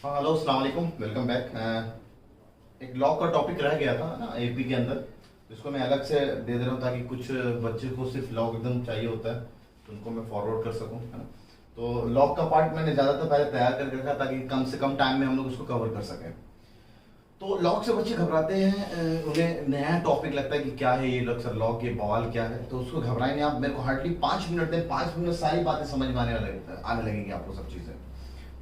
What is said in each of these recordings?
हाँ, हेलो, अस्सलाम वालेकुम, वेलकम बैक। एक लॉग का टॉपिक रह गया था ना एपी के अंदर, जिसको मैं अलग से दे दे रहा हूँ ताकि कुछ बच्चे को सिर्फ लॉग एकदम चाहिए होता है तो उनको मैं फॉरवर्ड कर सकूँ, है ना। तो लॉग का पार्ट मैंने ज़्यादातर पहले तैयार करके रखा ताकि कम से कम टाइम में हम लोग उसको कवर कर सकें। तो लॉग से बच्चे घबराते हैं, उन्हें नया टॉपिक लगता है कि क्या है ये लॉग, सर लॉग ये बवाल क्या है। तो उसको घबराए नहीं आप, मेरे को हार्डली 5 मिनट दें, 5 मिनट सारी बातें समझ में आने लगेंगी आपको सब चीज़ें।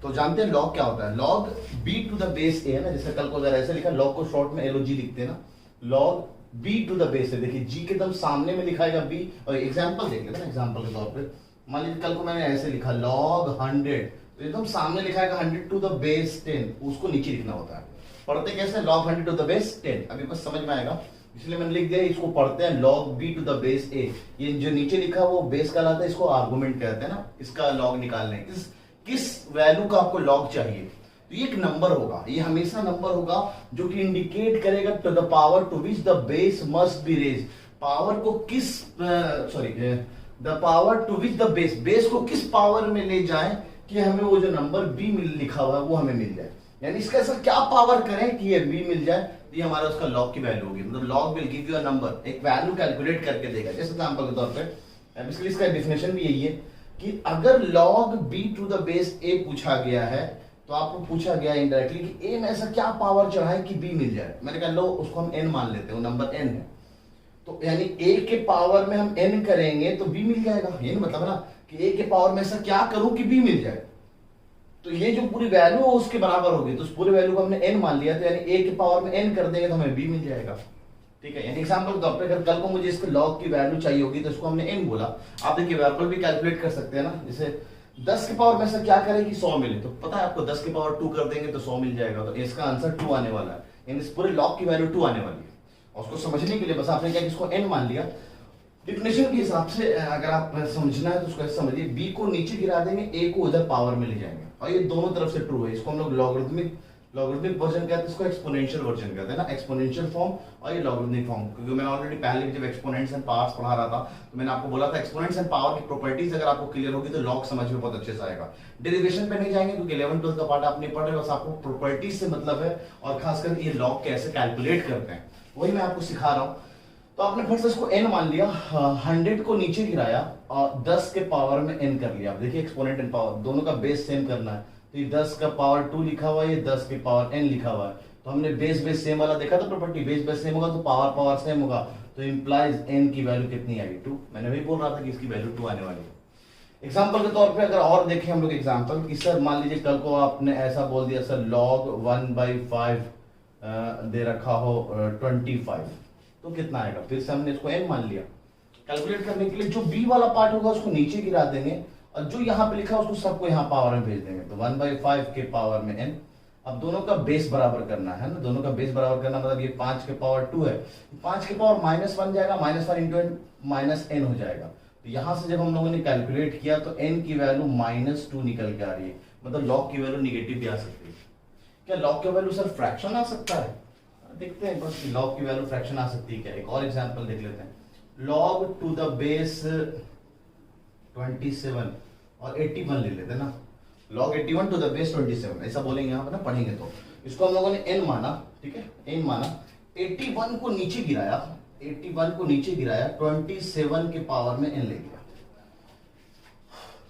तो जानते हैं लॉग क्या होता है। Log B to the base A है ना, जैसे कल को अगर ऐसे लिखा, लॉग को शॉर्ट में एलओजी लिखते हैं ना, log B to the base है। देखिए जी के एकदम सामने में लिखाएगा बी, और एग्जांपल देख लेते हैं ना, एग्जांपल के तौर पे मान लीजिए कल को मैंने ऐसे लिखा लॉग 100, तो एकदम सामने लिखाएगा 100 टू द बेस 10, उसको नीचे लिखना होता है। पढ़ते कैसे, लॉग 100 टू द बेस 10, अभी कुछ समझ में आएगा इसलिए मैंने लिख दिया। इसको पढ़ते हैं log B to the base A, ये जो नीचे लिखा वो बेस कहलाता है, इसको आर्गुमेंट कहते हैं ना, इसका लॉग निकालने किस वैल्यू का आपको लॉग चाहिए। तो ये एक नंबर होगा, ये हमेशा नंबर होगा जो कि इंडिकेट करेगा to the power to which the base must be raise. Power को किस the power to which the base को किस पावर में ले जाए कि हमें वो जो नंबर बी लिखा हुआ है वो हमें मिल जाए। यानी इसका ऐसा क्या पावर करें कि ये बी मिल जाए, तो ये हमारा उसका लॉग की वैल्यू होगी। मतलब log will give you a number, एक वैल्यू कैलकुलेट करके देगा। जैसे एग्जांपल के तौर पे इसके लिए इसका डेफिनेशन भी यही है कि अगर log b to the base a पूछा गया है, तो आपको पूछा गया इनडायरेक्टली कि a में ऐसा क्या पावर चढ़ाए कि b मिल जाए। मैंने कहा लो उसको हम n मान लेते हैं, वो नंबर n है, तो यानी a के पावर में हम n करेंगे तो b मिल जाएगा। ये मतलब है ना कि a के पावर में ऐसा क्या करूं कि b मिल जाए, तो ये जो पूरी वैल्यू है उसके बराबर होगी। तो उस पूरे वैल्यू को हमने n मान लिया, तो यानी a के पावर में n कर देंगे तो हमें b मिल जाएगा। ठीक है, यानी एग्जांपल के तौर पे अगर कल को मुझे इसके लॉग की वैल्यू चाहिए होगी तो इसको हमने n बोला। आप देखिए वेरिएबल भी कैलकुलेट कर सकते हैं ना, जैसे 10 के पावर में से क्या करें कि 100 मिले, तो पता है आपको 10 के पावर 2 कर देंगे तो 100 मिल जाएगा। तो इसका आंसर 2 आने वाला है, यानी इस पूरे लॉग की वैल्यू 2 आने वाली है। और उसको समझने के लिए बस आपने क्या कि इसको n मान लिया। डिफिनेशन के हिसाब से अगर आप समझना है तो उसको ऐसे समझिए, b को नीचे गिरा देंगे, a को उधर पावर में ले जाएंगे, और ये दोनों तरफ से ट्रू है। इसको हम लोग लॉगरिथमिक वर्जन कहते हैं, इसको एक्सपोनेंशियल वर्जन कहते हैं ना, एक्सपोनेंशियल फॉर्म और ये लॉगरिथमिक फॉर्म। क्योंकि मैंने ऑलरेडी पहले जब एक्सपोनेंट्स एंड पावर्स पढ़ा रहा था तो मैंने आपको बोला था एक्सपोनेंट्स एंड पावर की प्रॉपर्टीज अगर आपको क्लियर होगी तो लॉग समझ में बहुत अच्छे से आएगा। डेरिवेशन पे नहीं जाएंगे क्योंकि 11-12 का पार्ट आप नहीं पढ़ रहे, बस आपको प्रॉपर्टीज से मतलब है, और खासकर ये लॉग कैसे कैलकुलेट करते हैं वही मैं आपको सिखा रहा हूँ। तो आपने फिर से इसको n मान लिया, 100 को नीचे गिराया और 10 के पावर में n कर लिया। देखिए एक्सपोनेंट एंड पावर दोनों का बेस सेम करना है, तो ये 10 का पावर 2 लिखा हुआ है, ये 10 के पावर n लिखा हुआ है। तो हमने बेस सेम वाला देखा था प्रॉपर्टी, बेस सेम होगा तो पावर सेम होगा, तो इंप्लाइज n की वैल्यू कितनी आएगी 2। मैंने वही बोल रहा था कि इसकी वैल्यू 2 आने वाली है। एग्जाम्पल के तौर पे अगर और देखें हम लोग एग्जाम्पल कि सर मान लीजिए कल को आपने ऐसा बोल दिया सर log 1/5 दे रखा हो 25, तो कितना आएगा। फिर से हमने इसको n मान लिया। कैलकुलेट करने के लिए जो b वाला पार्ट होगा उसको नीचे गिरा देंगे, और जो यहाँ पे लिखा है उसको सबको यहाँ पावर में भेज देंगे, तो 1/5 के पावर में n। अब दोनों का बेस बराबर करना है ना, दोनों का बेस बराबर करना मतलब ये 5 के पावर 2 है, 5 के पावर -1 जाएगा, -1 इंटू n हो जाएगा। तो यहाँ से जब हम लोगों ने कैलकुलेट किया तो n की वैल्यू -2 निकल के आ रही है, मतलब लॉग की वैल्यू निगेटिव भी आ सकती है। क्या लॉग की वैल्यू सर फ्रैक्शन आ सकता है, देखते हैं बस लॉग की वैल्यू फ्रैक्शन आ सकती है क्या। एक और एग्जांपल देख लेते हैं, log टू द बेस 27 और 81 ले लेते हैं ना, log 81 टू द बेस 27 ऐसा बोलेंगे यहाँ पर ना, पढ़ेंगे तो इसको हम लोगों ने n माना। ठीक है, n माना, 81 को नीचे गिराया, 81 को नीचे गिराया, 27 के पावर में n ले गया।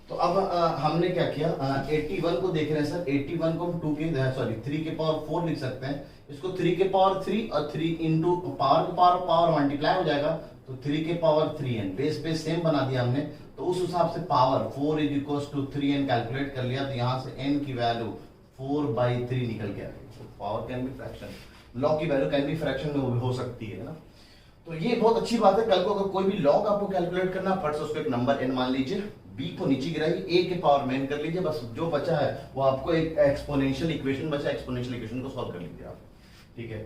तो अब हमने क्या किया, 81 को देख रहे हैं सर, 81 को हम 3 के पावर 4 लिख सकते हैं, इसको 3 के पावर 3 और 3 इंटू पावर मल्टीप्लाई हो जाएगा, तो 3 के पावर 3n, बेस सेम बना दिया हमने। तो उस हिसाब से power 4 is equals to 3n calculate कर लिया, तो यहाँ से n की वैल्यू 4/3 निकल गया। तो power can be fraction, log की वैल्यू कैन बी फ्रैक्शन में हो सकती है ना। तो ये बहुत अच्छी बात है, कल को अगर कोई भी लॉग आपको कैलकुलेट करना फट से उसको एक नंबर n मान लीजिए, b को नीचे गिराइए, a के पावर में n कर लीजिए, बस जो बचा है वो आपको एक एक्सपोनेंशियल इक्वेशन बचा, एक्सपोनेंशियल इक्वेशन को सॉल्व कर लीजिए आप। ठीक है,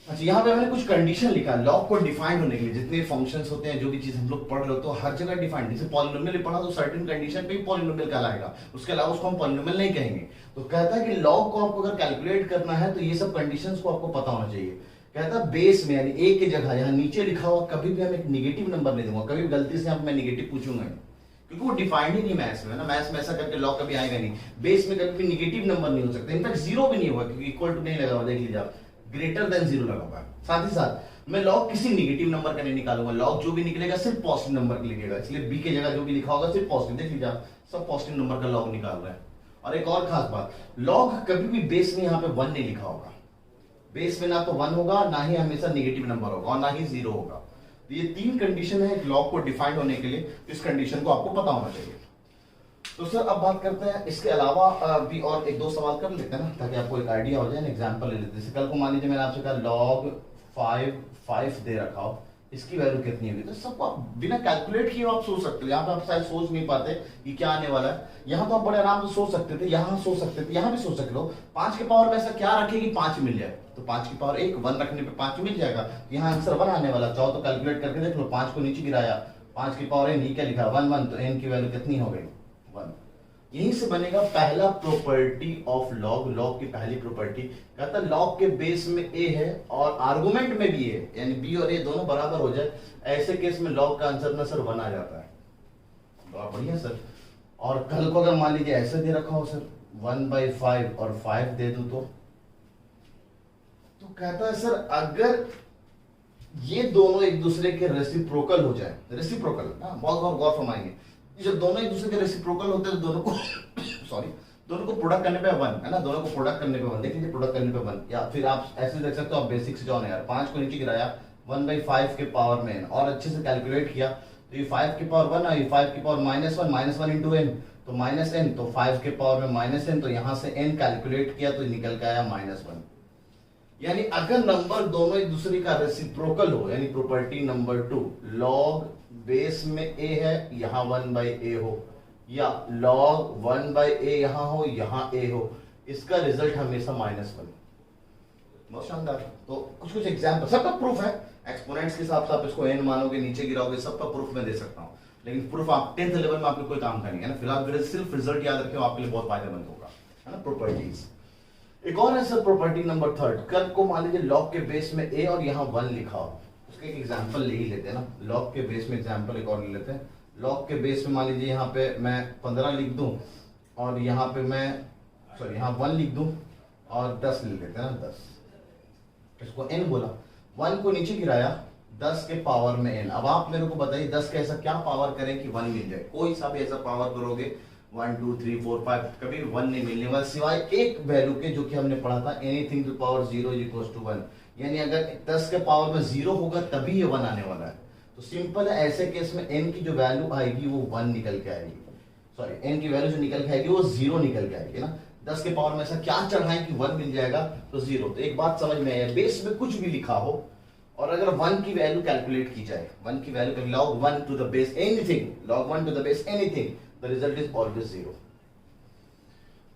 अच्छा यहाँ पे मैंने कुछ कंडीशन लिखा लॉग को डिफाइन होने के लिए। जितने फंक्शंस होते हैं, जो भी चीज हम लोग पढ़ रहे हो तो हर जगह डिफाइंड, जैसे पॉलिनोमियल पढ़ा तो सर्टेन कंडीशन पे ही पॉलिनोमियल कहलाएगा, उसके अलावा उसको हम पॉलिनोमियल नहीं कहेंगे। तो कहता है कि लॉग को आपको अगर कैलकुलेट करना है तो ये सब कंडीशंस को आपको पता होना चाहिए। कहता है बेस में यानी ए की जगह यहाँ नीचे लिखा हुआ कभी भी हम एक निगेटिव नंबर नहीं दूंगा, कभी गलती से मैं निगेटिव पूछूंगा, क्योंकि वो डिफाइंड ही नहीं मैथ्स में ना, मैथ्स में ऐसा करके लॉग कभी आएगा नहीं, बेस में कभी भी निगेटिव नंबर नहीं हो सकता, इनफैक्ट जीरो भी नहीं होगा क्योंकि इक्वल टू नहीं लगा हुआ, देख लीजिए आप, ग्रेटर देन जीरो लगा हुआ है। साथ ही साथ मैं लॉग किसी निगेटिव नंबर का नहीं निकालूंगा, लॉग जो भी निकलेगा सिर्फ पॉजिटिव नंबर का लिखेगा, इसलिए बी की जगह जो भी लिखा होगा सिर्फ पॉजिटिव, देख लीजिए आप, सब पॉजिटिव नंबर का लॉग निकाल रहा है। और एक और खास बात, लॉग कभी भी बेस में यहाँ पे 1 नहीं लिखा होगा, बेस में ना तो 1 होगा, ना ही हमेशा नेगेटिव नंबर होगा, और ना ही 0 होगा। तो ये 3 कंडीशन है एक लॉग को डिफाइंड होने के लिए, तो इस कंडीशन को आपको पता होना चाहिए। तो सर अब बात करते हैं इसके अलावा भी और एक दो सवाल कर लेते हैं ना, ताकि आपको एक आइडिया हो जाए। एग्जांपल ले लेते हैं, जैसे कल को मान लीजिए मैंने आपसे कहा लॉग 5 दे रखा हो, इसकी वैल्यू कितनी होगी, तो सब आप बिना कैलकुलेट किए आप सोच सकते हो। यहाँ पे आप शायद सोच नहीं पाते कि क्या आने वाला है, यहाँ तो आप बड़े आराम से सोच सकते थे, यहाँ सोच सकते थे, यहाँ भी सोच सकते हो। 5 के पावर में ऐसा क्या रखे कि 5 मिल जाए, तो 5 की पावर 1 रखने पे 5 मिल जाएगा, यहाँ आंसर 1 आने वाला। चाहो तो कैलकुलेट करके देख लो, 5 को नीचे गिराया, 5 की पावर n, क्या लिखा 1 तो n की वैल्यू कितनी हो गई 1। यहीं से बनेगा पहला प्रॉपर्टी ऑफ लॉग, लॉग की पहली प्रॉपर्टी कहता है लॉग के बेस में a है और आर्गुमेंट में भी a, यानी b और a दोनों बराबर हो जाए, ऐसे केस में लॉग का आंसर ना सर 1 आ जाता है। बड़ा बढ़िया सर। और कल को अगर मान लीजिए ऐसे दे रखा हो सर 1/5 और 5 दे दूं तो कहता है सर अगर ये दोनों एक दूसरे के रेसिप्रोकल हो जाए, रेसिप्रोकल ना बहुत गौर फरमाएंगे, जब दोनों एक दूसरे के रेसिप्रोकल होते हैं तो दोनों को सॉरी दोनों को प्रोडक्ट करने पे 1 है ना, दोनों को प्रोडक्ट करने पे 1, देख लीजिए प्रोडक्ट करने पे 1, या फिर आप ऐसे देख सकते हो, आप बेसिक से जाओ ना यार, 5 को नीचे गिराया 1/5 के पावर में n, और अच्छे से कैलकुलेट किया तो ये 5 की पावर 1 और ये 5 की पावर -1 इंटू n, तो -n, तो 5 के पावर में -n, तो यहां से n कैलकुलेट किया तो निकल के आया -1। यानी अगर नंबर दोनों एक दूसरे का रेसिप्रोकल हो, यानी प्रॉपर्टी नंबर 2, लॉग बेस में a है, यहां 1/a हो, या log 1/a यहां हो, यहां a हो, इसका रिजल्ट हमेशा -1। बहुत शानदार। तो कुछ एग्जाम्पल, सबका प्रूफ है, एक्सपोनेंट्स के हिसाब से आप इसको n मानोगे, नीचे गिराओगे, सबका प्रूफ मैं दे सकता हूं, लेकिन प्रूफ आप 10th लेवल में आपके कोई काम का नहीं है ना, फिलहाल सिर्फ रिजल्ट याद रखें, आपके लिए बहुत फायदेमंद होगा, है ना। प्रॉपर्टीज एक और है सर, प्रॉपर्टी नंबर 3, कल को मान लीजिए लॉग के बेस में a और यहाँ 1 लिखा हो, उसके एक एग्जांपल ले ही लेते हैं ना, लॉग के बेस में एग्जांपल एक और ले लेते हैं। लॉग के बेस में मान लीजिए यहाँ पे मैं 15 लिख दूं, और यहाँ पे मैं यहाँ 1 लिख दूं, और 10 ले लेते हैं ना, 10, इसको n बोला, 1 को नीचे गिराया, 10 के पावर में n। अब आप मेरे को बताइए 10 का ऐसा क्या पावर करें कि 1 मिल जाए, कोई सा भी ऐसा पावर करोगे 1 2 3 4 5 कभी 1 नहीं मिलने वाला, सिवाय एक वैल्यू के जो कि हमने पढ़ा था, एनीथिंग टू पावर 0 इज 1, यानी अगर 10 के पावर में 0 होगा तभी ये 1 आने वाला है। तो सिंपल है, ऐसे केस में n की जो वैल्यू आएगी वो 1 निकल के आएगी, सॉरी n की वैल्यू जो निकल के आएगी वो 0 निकल के आएगी ना। 10 के पावर में ऐसा क्या चढ़ाएं कि 1 मिल जाएगा, तो 0। तो एक बात समझ में आई, बेस में कुछ भी लिखा हो और अगर 1 की वैल्यू कैलकुलेट की जाए, 1 की value log 1 to the base anything, log 1 to the base anything, the result is always 0।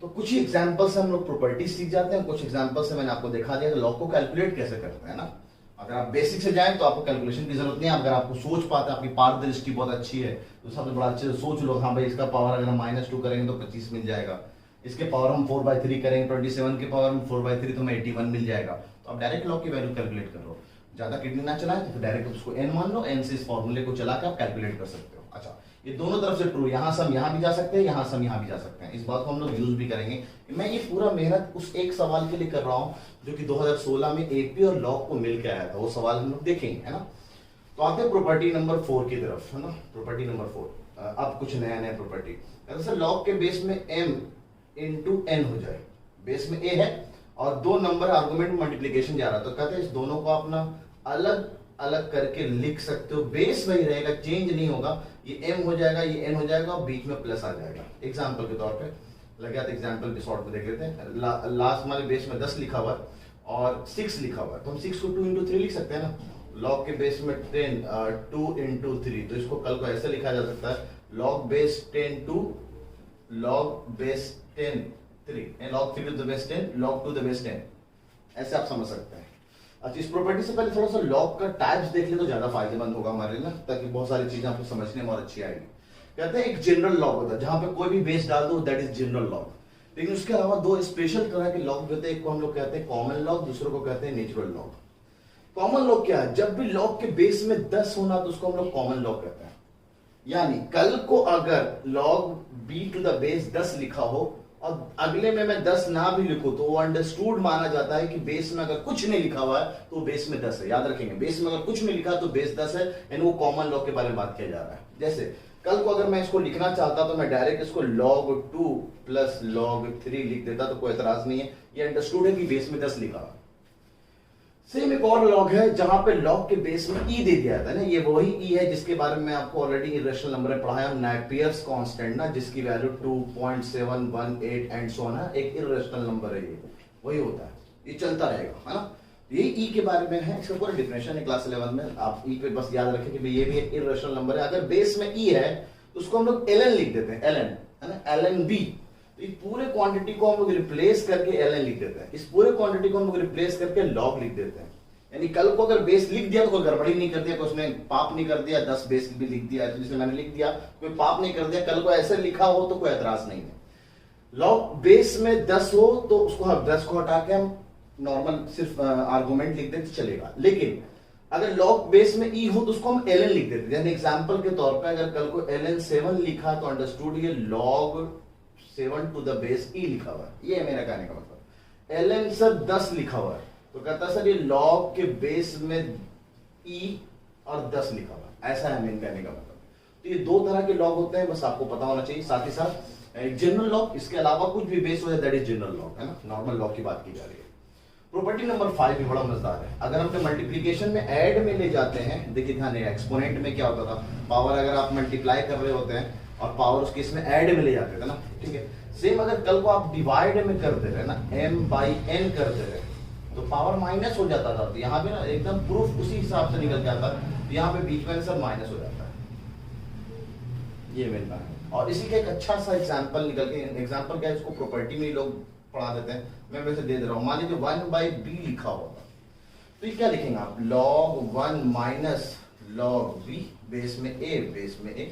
तो कुछ ही एग्जांपल से हम लोग प्रॉपर्टीज सीख जाते हैं, कुछ एग्जांपल से मैंने आपको दिखा दिया कि लॉग को कैलकुलेट कैसे करते हैं ना। अगर आप बेसिक से जाएं तो आपको कैलकुलेशन की जरूरत नहीं है, अगर आपको सोच पाते, आपकी पारदृष्टि बहुत अच्छी है, तो सबसे बड़ा अच्छे से सोच लो, हाँ भाई इसका पावर अगर हम -2 करेंगे तो 25 मिल जाएगा, इसके पावर हम 4/3 करेंगे 27 के पावर में 4/3 तो हमें 81 मिल जाएगा। तो आप डायरेक्ट लॉग की वैल्यू कैलकुलेट कर लो, ज्यादा किडनी ना चलाएं तो फिर डायरेक्ट उसको n मान लो, n से इस फॉर्मूले को चला के आप कैलकुलेट कर सकते हो। अच्छा, ये दोनों तरफ से ट्रू, यहाँ से हम यहाँ भी जा सकते हैं, यहाँ से हम यहाँ भी जा सकते हैं, इस बात को हम लोग यूज भी करेंगे। मैं ये पूरा मेहनत उस एक सवाल के लिए कर रहा हूँ जो कि 2016 में एपी और लॉग को मिल के आया था, वो सवाल हम लोग देखेंगे, है ना। तो आते हैं प्रॉपर्टी नंबर 4 की तरफ, है ना। प्रॉपर्टी नंबर 4, अब कुछ नया नया प्रॉपर्टी, सर लॉग के बेस में m इंटू n हो जाए, बेस में a है और दो नंबर आर्गुमेंट मल्टीप्लीकेशन जा रहा है, तो कहते हैं इस दोनों को अपना अलग अलग करके लिख सकते हो, बेस वही रहेगा, चेंज नहीं होगा, ये m हो जाएगा, ये n हो जाएगा और बीच में प्लस आ जाएगा। एग्जांपल के तौर पे लगे तो एग्जांपल भी शॉर्ट में देख लेते हैं। लास्ट वाले बेस में 10 लिखा हुआ है और 6 लिखा हुआ है, तो हम 6 को 2 इंटू 3 लिख सकते हैं ना। लॉग के बेस में 10 2 इंटू 3, तो इसको कल को ऐसे लिखा जा सकता है, log base 10 2 log base 10 3, log 3 to the base 10 log 2 the base 10, ऐसे आप समझ सकते हैं। अच्छा, इस प्रॉपर्टी से पहले थोड़ा सा लॉग का टाइप्स देख ले तो ज्यादा फायदेमंद होगा हमारे लिए ना, ताकि बहुत सारी चीजें आपको समझने में और अच्छी आएगी। कहते हैं एक जनरल लॉग होता है, जहां पे कोई भी बेस डाल दो दैट इज जनरल लॉग, लेकिन उसके अलावा दो स्पेशल तरह के लॉग होते हैं, एक को हम लोग कहते हैं कॉमन लॉग, दूसरे को कहते हैं नेचुरल लॉग। कॉमन लॉग क्या है, जब भी लॉग के बेस में 10 होना तो उसको हम लोग कॉमन लॉग कहते हैं, यानी कल को अगर log b to the base 10 लिखा हो और अगले में मैं 10 ना भी लिखूं तो वो अंडरस्टूड माना जाता है कि बेस में अगर कुछ नहीं लिखा हुआ है तो बेस में 10 है। याद रखेंगे, बेस में अगर कुछ नहीं लिखा तो बेस 10 है, यानी वो कॉमन लॉग के बारे में बात किया जा रहा है। जैसे कल को अगर मैं इसको लिखना चाहता तो मैं डायरेक्ट इसको log 2 प्लस log 3 लिख देता तो कोई एतराज नहीं है, ये अंडरस्टूड है कि बेस में 10 लिखा। सेम एक और लॉग है जहां पे लॉग के बेस में ई दे दिया जाता है ना, ये वही ई है जिसके बारे में आपको ऑलरेडी इरेशनल नंबर में पढ़ाया, नेपियर्स कांस्टेंट ना, जिसकी वैल्यू 2.718 एंड सो ऑन है, एक इरेशनल नंबर है, ये वही होता है, ये चलता रहेगा, है ना। ये ई के बारे में है, इसका पूरा डिफिनेशन है क्लास 11 में, आप ई पे बस याद रखें कि ये भी एक इरेशनल नंबर है। अगर बेस में ई है तो उसको हम लोग ln लिख देते हैं, ln है ना, ln b। तो इस पूरे क्वांटिटी को हम लोग रिप्लेस करके ln लिख देते हैं, इस पूरे क्वांटिटी को हम लोग रिप्लेस करके log लिख देते हैं। यानी कल को अगर बेस लिख दिया तो कोई गड़बड़ी नहीं कर दिया, कोई उसने पाप नहीं कर दिया, 10 बेस भी लिख दिया तो जिसने मैंने लिख दिया कोई पाप नहीं कर दिया, कल को ऐसे लिखा हो तो कोई एतराज नहीं है। लॉग बेस में 10 हो तो उसको हम 10 को हटा के हम नॉर्मल सिर्फ आर्गुमेंट लिख देते चलेगा, लेकिन अगर लॉग बेस में ई हो तो उसको हम ln लिख देते। यानी एग्जांपल के तौर पे अगर कल को ln 7 लिखा तो अंडरस्टूड ये log 7 टू द बेस ई लिखा हुआ है, ये मेरा कहने का मतलब। ln सर 10 लिखा हुआ है तो कहता सर ये log के बेस में e और 10 लिखा हुआ है, ऐसा है मेन कहने का मतलब। तो ये दो तरह के लॉग होते हैं, बस आपको पता होना चाहिए। साथ ही साथ एक जनरल लॉग, इसके अलावा कुछ भी बेस हो जाए दैट इज जनरल लॉग, है ना, नॉर्मल लॉग की बात की जा रही है। प्रॉपर्टी नंबर 5 भी बड़ा मजेदार है। अगर हम मल्टीप्लीकेशन में ऐड में ले जाते हैं, देखिए ध्यान रखिए, एक्सपोनेंट में क्या होता था, पावर अगर आप मल्टीप्लाई कर रहे होते हैं और पावर उसके इसमें ऐड में ले जाते थे ना, ठीक है। सेम अगर कल को आप डिवाइड में कर दे रहे ना, m/n कर दे रहे तो पावर माइनस हो जाता था, तो यहाँ पे ना एकदम प्रूफ उसी हिसाब से निकल जाता है, तो यहाँ पे बीच में सब माइनस हो जाता है, ये मिलता है। और इसी का एक अच्छा सा एग्जांपल निकल के, एग्जांपल क्या है, इसको प्रॉपर्टी में लोग पढ़ा देते हैं, मैं वैसे दे रहा हूँ। मान लीजिए 1/b लिखा होगा तो ये क्या लिखेंगे आप, log 1 minus log b base में a, बेस में a,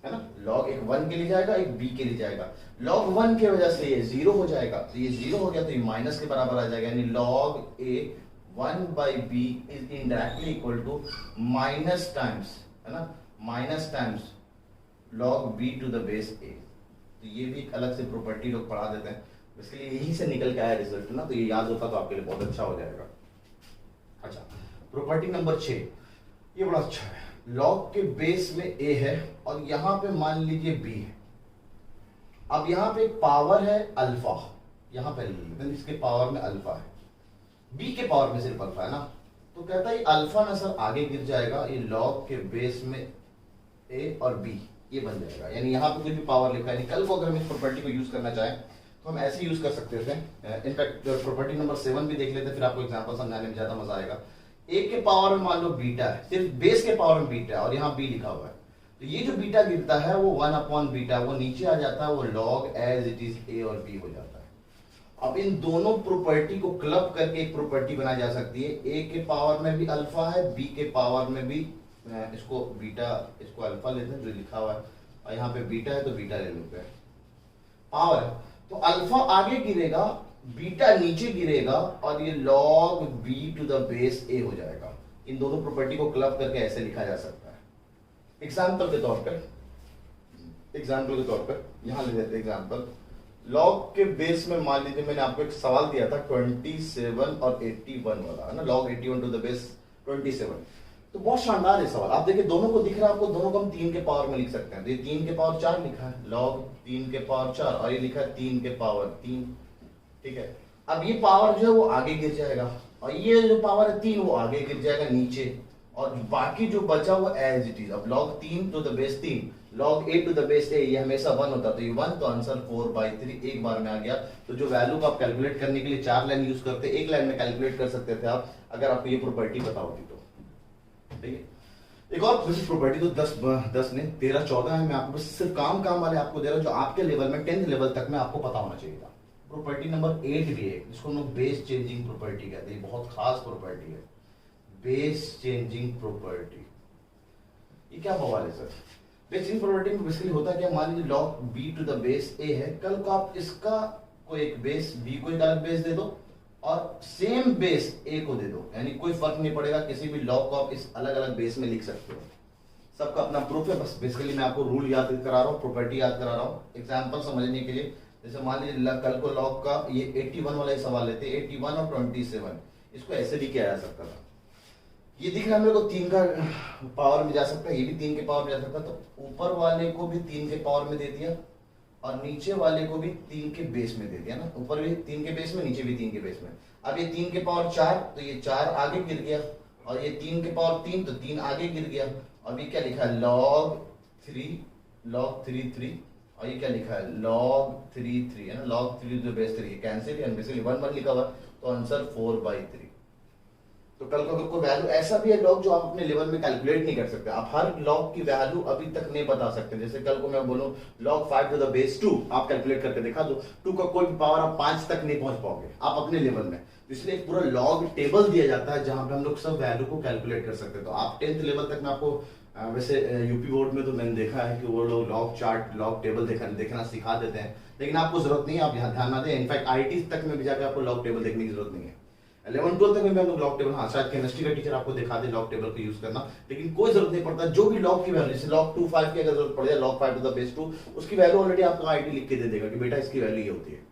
है ना। log एक 1 के लिए जाएगा, एक b के लिए जाएगा। log 1 की वजह से ये 0 हो जाएगा, तो ये 0 हो गया तो ये माइनस के बराबर आ जाएगा, यानी log a 1/b is indirectly equal to minus times, है ना, minus times log b to the base a। तो ये भी एक अलग से प्रॉपर्टी लोग पढ़ा देते हैं, इसके लिए यही से निकल के आया रिजल्ट ना, तो ये याद होता तो आपके लिए बहुत अच्छा हो जाएगा। अच्छा, प्रॉपर्टी नंबर 6, ये बड़ा अच्छा है। log के बेस में a है और यहां पे मान लीजिए b है। अब यहां पे एक पावर है अल्फा, यहां पे इसके पावर में अल्फा है, b के पावर में सिर्फ अल्फा है ना, तो कहता है अल्फा ना सर आगे गिर जाएगा, ये log के बेस में a और b ये बन जाएगा। यानी यहाँ पे कुछ भी पावर लिखा है, कल को अगर हम इस प्रॉपर्टी को यूज करना चाहें तो हम ऐसे यूज कर सकते थे। इनफैक्ट प्रॉपर्टी नंबर 7 भी देख लेते, फिर आपको एग्जांपल समझाने में ज्यादा मजा आएगा। a के पावर में मान लो बीटा है, सिर्फ बेस के पावर में बीटा है और यहाँ b लिखा हुआ है, तो ये जो बीटा गिरता है वो 1/बीटा, वो नीचे आ जाता है, वो log as it is a और b हो जाता है। अब इन दोनों प्रॉपर्टी को क्लब करके एक प्रॉपर्टी बनाई जा सकती है, a के पावर में भी अल्फा है, b के पावर में भी, इसको बीटा, इसको अल्फा लेते हैं जो लिखा हुआ है, और यहाँ पे बीटा है तो बीटा ले लेते हैं, पावर है तो अल्फा आगे गिरेगा, बीटा नीचे गिरेगा और ये log b to the base a हो जाएगा। इन दोनों प्रॉपर्टी को क्लब करके ऐसे लिखा जा सकता है। एग्जांपल के तौर पर, यहां ले लेते हैं एग्जांपल, log के बेस में मान लीजिए मैंने आपको एक सवाल दिया था 27 और 81 वाला, है ना, log 81 टू द बेस 27, तो बहुत शानदार है सवाल। आप देखिए दोनों को दिख रहा है आपको, दोनों को हम 3 के पावर में लिख सकते हैं, तो ये 3 के पावर 4 लिखा है, log 3 के पावर 4, और ये लिखा है 3 के पावर 3, ठीक है। अब ये पावर जो है वो आगे गिर जाएगा और ये जो पावर है 3 वो आगे गिर जाएगा नीचे, और बाकी जो बचा वो एज इट इज। अब log 3 to the base 3, log a to the base a, ये हमेशा 1 होता, तो ये 1, तो आंसर 4/3 एक बार में आ गया। तो जो वैल्यू को आप कैलकुलेट करने के लिए 4 लाइन यूज करते, एक लाइन में कैलकुलेट कर सकते थे आप, अगर आपको ये प्रॉपर्टी पता होती तो, ठीक है। एक और प्रॉपर्टी तो 10 ने 13 14 है, मैं आपको सिर्फ काम वाले आपको दे रहा हूं, जो आपके लेवल में 10th लेवल तक में आपको पता होना चाहिए था। प्रॉपर्टी नंबर 8 भी है, जिसको हम लोग बेस चेंजिंग प्रॉपर्टी कहते हैं, बहुत खास प्रॉपर्टी है, बेस चेंजिंग प्रॉपर्टी। ये क्या बवाल है सर? बेस चेंजिंग प्रॉपर्टी में बेसिकली होता है क्या, मान लीजिए log b to the base a है, कल को आप इसका कोई एक बेस b को एक अलग बेस दे दो और सेम बेस a को दे दो, यानी कोई फर्क नहीं पड़ेगा, किसी भी log को आप इस अलग अलग बेस में लिख सकते हो। सबका अपना प्रूफ है, बस बेसिकली मैं आपको रूल याद करा रहा हूँ, प्रॉपर्टी याद करा रहा हूँ एग्जाम्पल समझने के लिए। जैसे मान लीजिए कल को लॉग का ये 81 वाला ही सवाल लेते, 81 और 27, इसको ऐसे भी किया जा सकता था। ये दिख रहा है मेरे को 3 का पावर में जा सकता है, ये भी 3 के पावर में जा सकता है, तो ऊपर वाले को भी 3 के पावर में दे दिया और नीचे वाले को भी 3 के बेस में दे दिया ना, ऊपर भी 3 के बेस में, नीचे भी 3 के बेस में। अब ये 3 के पावर 4, तो ये 4 आगे गिर गया, और ये 3 के पावर 3, तो 3 आगे गिर गया। और ये क्या लिखा है, log 3 3, और ये क्या लिखा है log 3 3 है ना, log 3 to the base 3, cancel है, बेसिकली 1 1 लिखा हुआ, तो आंसर 4/3। तो कल को अगर कोई वैल्यू ऐसा भी है लॉग जो आप अपने लेवल में कैलकुलेट नहीं कर सकते, आप हर लॉग की वैल्यू अभी तक नहीं बता सकते। जैसे कल को मैं बोलूं log 5 to the base 2, आप कैलकुलेट करके दिखा दो, 2 का कोई भी पावर आप 5 तक नहीं पहुंच पाओगे आप अपने लेवल में। इसलिए एक पूरा लॉग टेबल दिया जाता है जहां पे हम लोग सब वैल्यू को कैलकुलेट कर सकते हैं। तो आप 10th लेवल तक में आपको वैसे यूपी बोर्ड में तो मैंने देखा है कि वो लोग लॉग चार्ट लॉग टेबल देखना सिखा देते हैं, लेकिन आपको जरूरत नहीं है, आप यहाँ ध्यान ना दें। इनफैक्ट आईटी तक में भी जाकर आपको लॉग टेबल देखने की जरूरत नहीं है। 11 12 तक में भी हम लोग लॉग टेबल, हाँ शायद केमिस्ट्री का टीचर आपको दिखा दे लॉग टेबल को यूज करना, लेकिन कोई जरूरत नहीं पड़ता। जो भी लॉग की वैल्यू, जैसे log 2 5 की अगर जरूरत पड़ जाए, log 5 to the base 2, उसकी वैल्यू ऑलरेडी आपको आईटी लिख के दे देगा कि बेटा इसकी वैल्यू ये होती है।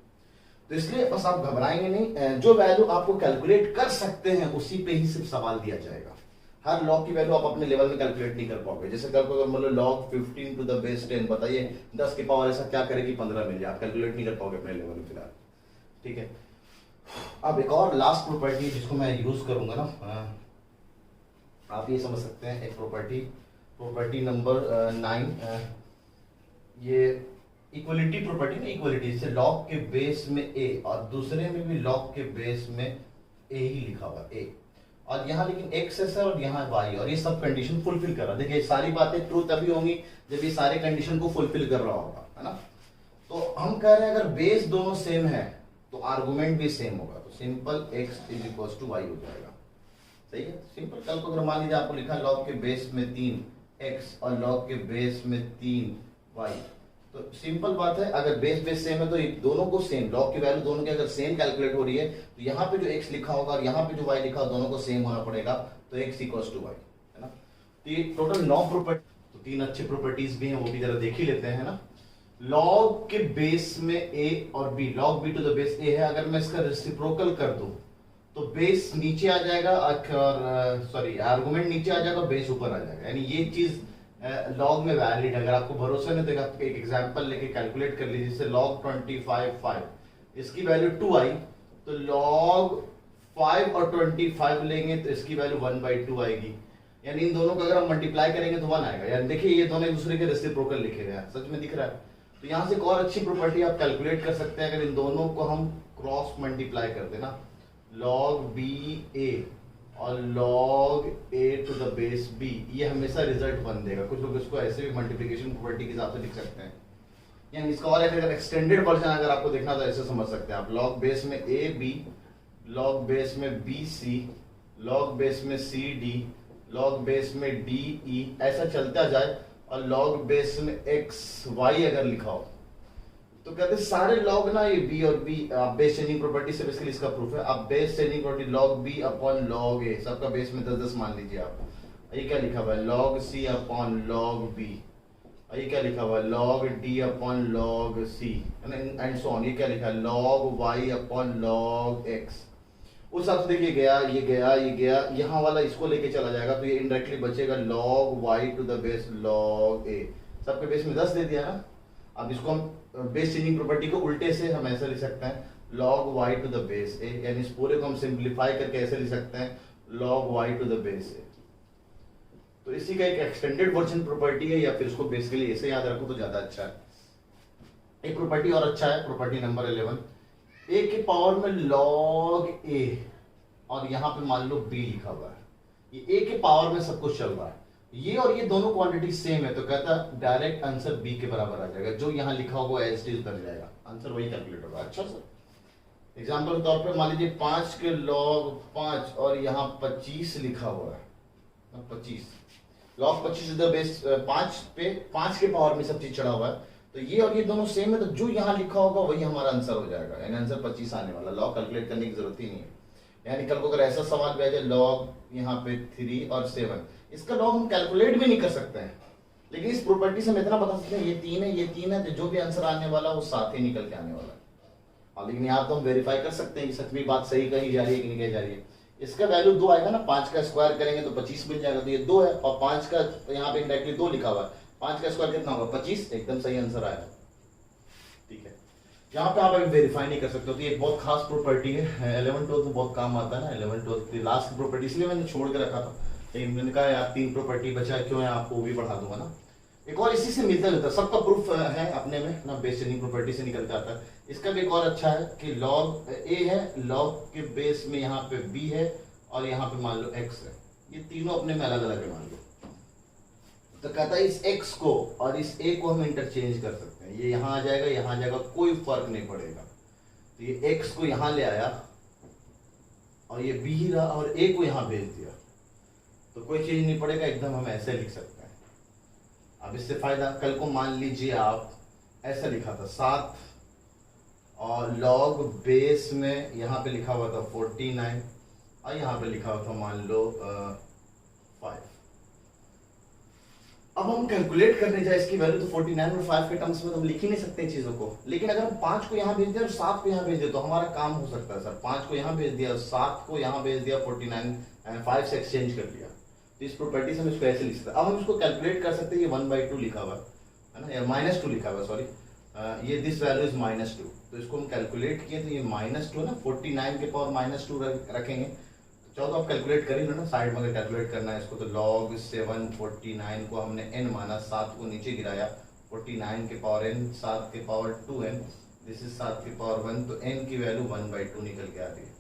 तो इसलिए बस आप घबराएंगे नहीं, जो वैल्यू आपको कैलकुलेट कर सकते हैं उसी पे ही सिर्फ सवाल दिया जाएगा। हर लॉग की वैल्यू आप अपने लेवल में कैलकुलेट नहीं कर पाओगे। जैसे कल को मतलब log 15 to the base 10, बताइए 10 के पावर ऐसा क्या करेगी 15 मिल जाए, आप कैलकुलेट नहीं कर पाओगे अपने लेवल में फिलहाल, ठीक है। अब एक और लास्ट प्रॉपर्टी जिसको मैं यूज करूंगा ना, आप ये समझ सकते हैं, एक प्रॉपर्टी नंबर 9, ये इक्वलिटी प्रॉपर्टी ना, इक्वलिटी से लॉग के बेस में ए और दूसरे में भी लॉग के बेस में ए ही लिखा हुआ ए, और यहाँ लेकिन एक्स है और यहाँ वाई, और ये सब कंडीशन फुलफिल कर रहा है। देखिए सारी बातें ट्रू तभी होंगी जब ये सारे कंडीशन को फुलफिल कर रहा होगा, है ना। तो हम कह रहे हैं अगर बेस दोनों सेम है तो आर्गुमेंट भी सेम होगा, तो सिंपल x = y हो जाएगा, सही है, सिंपल। कल को अगर मान लीजिए आपको लिखा लॉग के बेस में 3x और लॉग के बेस में 3y, तो सिंपल बात है, अगर बेस सेम है तो ये दोनों को सेम, लॉग की वैल्यू दोनों की अगर सेम कैलकुलेट हो रही है तो यहाँ पे जो x लिखा होगा और यहाँ पे जो y लिखा होगा दोनों को सेम होना पड़ेगा, तो x = y, है ना। तो ये टोटल 9 प्रॉपर्टी, तो 3 अच्छी प्रॉपर्टीज भी हैं, वो भी जरा देख ही लेते हैं ना। लॉग के बेस में a और b, log b to the base a है, अगर मैं इसका रेसिप्रोकल कर दूं तो बेस नीचे आ जाएगा और सॉरी आर्गुमेंट नीचे आ जाएगा, बेस ऊपर आ जाएगा, यानी ये चीज लॉग में वैलिड। अगर आपको भरोसा नहीं तो आप एक एग्जांपल लेके कैलकुलेट कर लीजिए। जैसे log 25 5, इसकी वैल्यू 2 आई, तो log 5 और 25 लेंगे तो इसकी वैल्यू 1/2 आएगी, यानी इन दोनों को अगर हम मल्टीप्लाई करेंगे तो 1 आएगा। यानी देखिए ये दोनों एक दूसरे के रेसिप्रोकल लिखे गए हैं, सच में दिख रहा है। तो यहाँ से एक और अच्छी प्रॉपर्टी आप कैलकुलेट कर सकते हैं, अगर इन दोनों को हम क्रॉस मल्टीप्लाई कर देना, log ba और log a to the base b, ये हमेशा रिजल्ट 1 देगा। कुछ लोग इसको ऐसे भी मल्टीप्लिकेशन प्रॉपर्टी के हिसाब से लिख सकते हैं, यानी इसका और एक अगर एक्सटेंडेड वर्जन अगर आपको देखना तो ऐसे समझ सकते हैं आप, log बेस में a b, log बेस में b c, log बेस में c d, log बेस में d e, ऐसा चलता जाए, और log बेस में x y अगर लिखा हो तो कहते हैं सारे log ना ये b और b, बेस चेंजिंग प्रॉपर्टी से बेसिकली इसका प्रूफ है। अब base changing property log b upon log a, सबका बेस में 10 10 मान लीजिए आप, ये क्या लिखा हुआ है log c upon log b, ये क्या लिखा हुआ है log d upon log c, and so on, ये क्या लिखा है log y upon log x। उस हिसाब से देखिए गया ये गया ये गया, यहाँ वाला इसको लेके चला जाएगा तो ये इनडायरेक्टली बचेगा log y to the base log a, सबके बेस में 10 दे दिया ना। अब इसको हम बेस चेंजिंग प्रॉपर्टी को उल्टे से हम ऐसा लिख सकते हैं log y to the base a, यानी इस पूरे को हम सिंप्लीफाई करके ऐसे लिख सकते हैं log y to the base a। तो इसी का एक एक्सटेंडेड वर्जन प्रॉपर्टी है, या फिर इसको बेसिकली ऐसे याद रखो तो ज्यादा अच्छा है। एक प्रॉपर्टी और अच्छा है, प्रॉपर्टी नंबर 11, a के पावर में log a और यहाँ पे मान लो b लिखा हुआ है, ये a के पावर में सब कुछ चल रहा है, ये और ये दोनों क्वांटिटी सेम है, तो कहता है डायरेक्ट आंसर b के बराबर आ जाएगा, जो यहाँ लिखा होगा एज इट इज बन जाएगा, आंसर वही कैलकुलेट होगा। अच्छा सर, एग्जांपल के तौर पे मान लीजिए 5 के log 5 और यहाँ 25 लिखा हुआ है, 25 log 25 द बेस 5 पे 5 के पावर में सब चीज चढ़ा हुआ है, तो ये और ये दोनों सेम है, तो जो यहाँ लिखा होगा वही हमारा आंसर हो जाएगा, यानी आंसर 25 आने वाला, लॉग कैलकुलेट करने की जरूरत ही नहीं है। यानी कल को अगर ऐसा सवाल भी आ जाए log यहाँ पे 3 और 7, इसका लॉग हम कैलकुलेट भी नहीं कर सकते हैं, लेकिन इस प्रॉपर्टी से हम इतना बता सकते हैं ये 3 है, ये 3 है, तो जो भी आंसर आने वाला वो 7 ही निकल के आने वाला है। हाँ, लेकिन यहाँ तो हम वेरीफाई कर सकते हैं कि सच में बात सही कही जा रही है कि नहीं कही जा रही है। इसका वैल्यू 2 आएगा ना, 5 का स्क्वायर करेंगे तो 25 मिल जाएगा, तो ये 2 है, और 5 का यहाँ पे इंडायरेक्टली 2 लिखा हुआ है, 5 का स्क्वायर कितना होगा 25, एकदम सही आंसर आएगा। ठीक है, यहाँ पे आप अभी वेरीफाई नहीं कर सकते हो, तो ये बहुत खास प्रॉपर्टी है, 11 12 में बहुत काम आता है ना, 11 12 की लास्ट प्रॉपर्टी, इसलिए मैंने छोड़ के रखा था, लेकिन मैंने कहा यार 3 प्रॉपर्टी बचा है, क्यों है आपको वो भी बढ़ा दूंगा ना। एक और इसी से मिलता जुलता सबका प्रूफ है अपने में ना, बेस चेनिंग प्रॉपर्टी से निकल के आता है। इसका भी एक और अच्छा है कि लॉग ए है, लॉग के बेस में यहाँ पे बी है, और यहाँ पे मान लो एक्स है, ये तीनों अपने में अलग अलग है मान लो, तो कहता है इस एक्स को और इस ए को हम इंटरचेंज कर सकते हैं, ये यहाँ आ जाएगा, यहाँ आ जाएगा, कोई फर्क नहीं पड़ेगा। तो ये एक्स को यहाँ ले आया और ये बी ही रहा, और ए को यहाँ भेज दिया, तो कोई चेंज नहीं पड़ेगा, एकदम हम ऐसे लिख सकते हैं। अब इससे फायदा, कल को मान लीजिए आप ऐसा लिखा था 7 और लॉग बेस में यहाँ पे लिखा हुआ था 49 और यहाँ पे लिखा हुआ था मान लो 5। अब हम कैलकुलेट करने जाए इसकी वैल्यू, तो 49 और 5 के टर्म्स में तो हम लिख ही नहीं सकते चीजों को, लेकिन अगर हम 5 को यहाँ भेज दिया और 7 को यहाँ भेज दिया तो हमारा काम हो सकता है सर। 5 को यहाँ भेज दिया, 7 को यहाँ भेज दिया, 49 एंड 5 से एक्सचेंज कर दिया, तो इस प्रॉपर्टी से हम इसको ऐसे लिख सकते हैं। अब हम इसको कैलकुलेट कर सकते हैं, ये 1/2 लिखा हुआ है ना, या -2 लिखा हुआ है, सॉरी, ये दिस वैल्यू इज -2, तो इसको हम कैलकुलेट किए तो ये -2 ना, 49 के पावर -2 रखेंगे, चाहो तो आप कैलकुलेट कर ही लो ना, साइड में अगर कैलकुलेट करना है इसको, तो log 7 49 को हमने n माना, 7 को नीचे गिराया, 49 के पावर n, 7 के पावर 2n, दिस इज 7 के पावर 1, तो n की वैल्यू 1/2 निकल के आ रही है,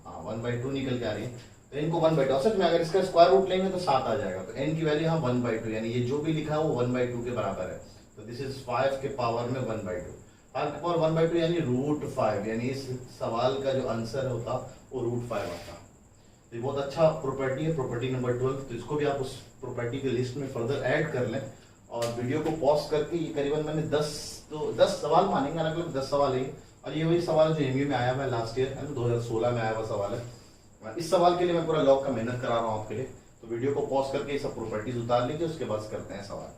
हाँ 1/2 निकल के आ रही है, तो n को 1/2, असल में अगर इसका स्क्वायर रूट लेंगे तो 7 आ जाएगा, तो n की वैल्यू यहाँ 1/2, यानी ये जो भी लिखा है वो 1/2 के बराबर है, तो दिस इज 5 के पावर में 1/2, 5 के पावर 1/2 यानी √5, यानी इस सवाल का जो आंसर होता वो √5 आता। तो ये बहुत अच्छा प्रॉपर्टी है, प्रॉपर्टी नंबर 12, तो इसको भी आप उस प्रॉपर्टी के लिस्ट में फर्दर ऐड कर लें, और वीडियो को पॉज करके, ये करीबन मैंने 10 सवाल मानेंगे, अलग अलग 10 सवाल है, और ये वही सवाल जो एमयू में आया हुआ है लास्ट ईयर, 2016 में आया हुआ सवाल है। इस सवाल के लिए मैं पूरा लॉग का मेहनत करा रहा हूँ आपके लिए, तो वीडियो को पॉज करके ये सब प्रॉपर्टीज उतार लीजिए, उसके बाद करते हैं सवाल।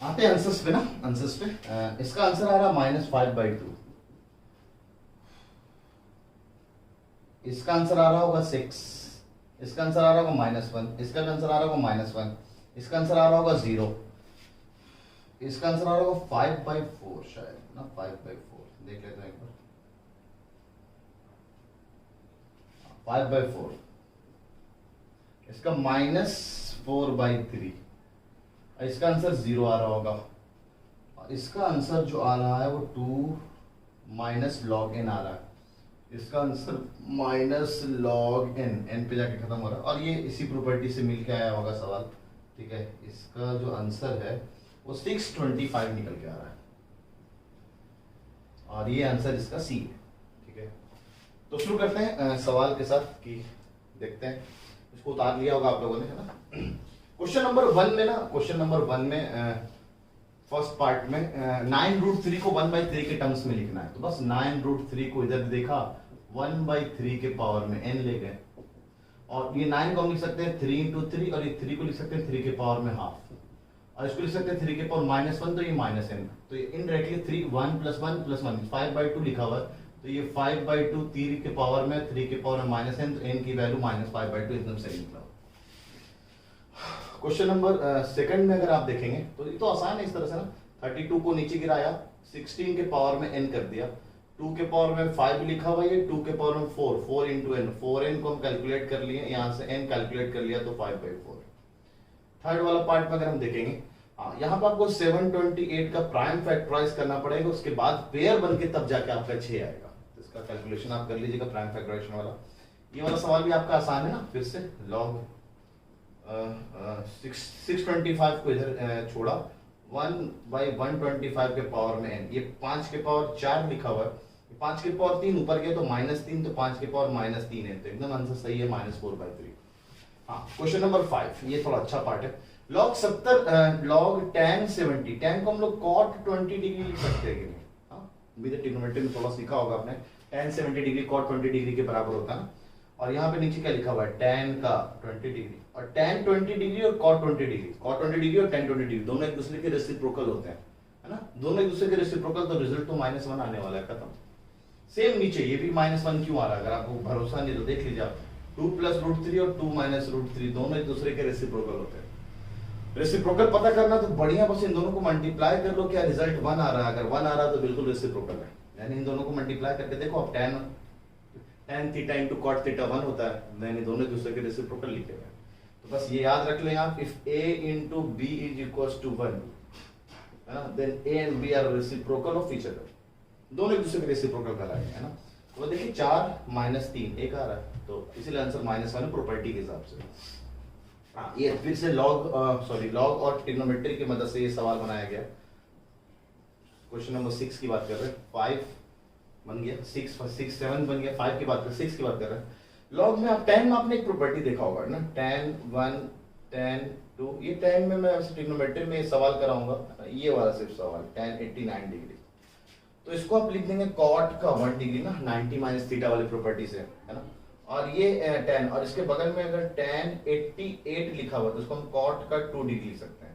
आते हैं आंसर्स पे ना, आंसर्स पे इसका आंसर आ रहा -5/2, इसका आंसर आ रहा होगा 6, इसका आंसर आ रहा होगा -1, इसका आंसर आ रहा होगा -1, इसका आंसर आ रहा होगा 0, इसका आंसर आ रहा होगा 5/4 शायद ना, 5/4 देख लेते हैं एक बार, 5/4, इसका -4/3, इसका आंसर 0 आ रहा होगा, और इसका आंसर जो आ रहा है वो 2 log n आ रहा है, इसका आंसर -log n पे जाके खत्म हो रहा है, और ये इसी प्रॉपर्टी से मिलके आया होगा सवाल। ठीक है, इसका जो आंसर है वो 625 निकल के आ रहा है, और ये आंसर इसका सी है। ठीक है, तो शुरू करते हैं सवाल के साथ, कि देखते हैं, इसको उतार लिया होगा आप लोगों ने, है ना। क्वेश्चन नंबर 1 में ना, क्वेश्चन नंबर 1 में फर्स्ट पार्ट में 9√3 को 1/3 के टर्म्स में लिखना है, तो बस 9√3 को इधर देखा, 1/3 के पावर में n ले गए, और ये 9 को हम लिख सकते हैं 3 × 3, और ये 3 को लिख सकते हैं 3 के पावर में हाफ, और इसको लिख सकते हैं 3 के पावर -1, तो ये -n, तो ये इनडायरेक्टली 3 1 + 1 + 1 5/2 लिखा हुआ है, तो ये 5/2 3 के पावर में, 3 के पावर में -n, तो n की वैल्यू -5/2 एकदम सही निकला। क्वेश्चन नंबर सेकंड में अगर आप देखेंगे तो ये तो आसान है इस तरह से ना, 32 को नीचे गिराया, 16 के पावर में n कर दिया, 2 के पावर में 5 लिखा हुआ है, 2 के पावर में 4, 4 × n, 4n को हम कैलकुलेट कर लिए, यहाँ से n कैलकुलेट कर लिया, तो 5/4। थर्ड वाला पार्ट में अगर हम देखेंगे, हाँ यहाँ पर आपको 728 का प्राइम फैक्टराइज करना पड़ेगा, उसके बाद पेयर बन के तब जाके आपका 6 आएगा, तो इसका कैलकुलेशन आप कर लीजिएगा प्राइम फैक्टराइजेशन वाला। ये वाला सवाल भी आपका आसान है ना, फिर से log 625 को इधर छोड़ा, 1/125 के पावर में n, ये 5 के पावर 4 लिखा हुआ है, 5 के पावर 3 ऊपर गया तो -3, तो 5 के पावर -3 है, तो एकदम आंसर सही है -4/3। हाँ, क्वेश्चन नंबर 5, ये थोड़ा अच्छा पार्ट है। log 70 log tan 70, tan को हम लोग cot 20 डिग्री लिख सकते हैं कि नहीं? हाँ, भी ट्रिग्नोमेट्री में थोड़ा सीखा होगा आपने, tan 70 डिग्री cot 20 डिग्री के बराबर होता है ना। और यहाँ पे नीचे क्या लिखा हुआ है, tan का 20 डिग्री, और tan 20 डिग्री और cot 20 डिग्री, cot 20 डिग्री और tan 20 डिग्री दोनों एक दूसरे के रेसिप्रोकल होते हैं, है ना, दोनों एक दूसरे के रेसिप्रोकल, तो रिजल्ट तो -1 आने वाला है, खत्म। सेम नीचे ये भी -1 क्यों आ रहा है, अगर आपको भरोसा नहीं तो देख लीजिए आप, 2 + √3 और 2 - √3 दोनों एक दूसरे के रेसिप्रोकल होते हैं। रेसिप्रोकल पता करना तो बढ़िया, बस इन दोनों को मल्टीप्लाई कर लो, क्या रिजल्ट 1 आ रहा है, अगर 1 आ रहा है तो बिल्कुल रेसिप्रोकल है, यानी इन दोनों को मल्टीप्लाई करके देखो, अब tan theta into cot theta 1 होता है, यानी दोनों एक दूसरे के रेसिप्रोकल लिखे हुए हैं। तो बस ये याद रख लें आप, if a into b is equals to 1, है ना, then a and b are reciprocal of each other, दोनों एक दूसरे के रेसिप्रोकल कहलाएंगे, है ना। तो देखिए 4 - 3 एक आ रहा है, तो इसीलिए आंसर -1 है प्रॉपर्टी के हिसाब से। हाँ, ये फिर से लॉग और ट्रिग्नोमेट्री की मदद से ये सवाल बनाया गया। क्वेश्चन नंबर 6 की बात कर रहे हैं, 5 बन गया, 7 बन गया, 5 की बात कर, 6 की बात कर रहे हैं। लॉग में आप tan में आपने एक प्रॉपर्टी देखा होगा ना, tan 1 tan 2, ये tan में मैं ट्रिग्नोमेट्री में सवाल कराऊंगा, ये वाला सिर्फ सवाल tan 89 डिग्री, तो इसको आप लिख देंगे cot का 1 डिग्री ना, 90 - थीटा वाली प्रॉपर्टी से, है ना, और ये tan, और इसके बगल में अगर tan 88 लिखा हुआ तो इसको हम cot का 2 डिग्री लिख सकते हैं।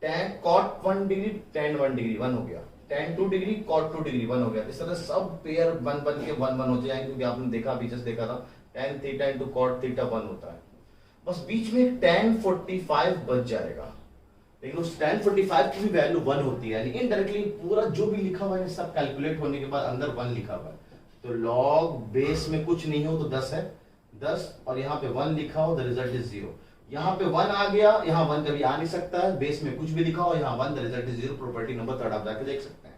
tan cot 1 degree tan 1 degree 1 हो गया, tan 2 डिग्री cot 2 डिग्री 1 हो गया। इस तरह सब पेयर बन के 1 1 हो जाएंगे, क्योंकि आपने देखा अभी जस्ट देखा था tan theta into cot theta 1 होता है। बस बीच में एक tan 45 बच जाएगा, लेकिन उस tan 45 की भी वैल्यू 1 होती है, यानी इनडायरेक्टली पूरा जो भी लिखा हुआ है सब कैलकुलेट होने के बाद अंदर 1 लिखा हुआ है। तो log बेस में कुछ नहीं हो तो 10 है, 10, और यहाँ पे 1 लिखा हो द रिजल्ट इज 0। यहाँ पे 1 आ गया, यहाँ 1 कभी आ नहीं सकता है, बेस में कुछ भी लिखा हो, यहाँ 1 the result is 0, property number 3 आप जाके देख सकते हैं।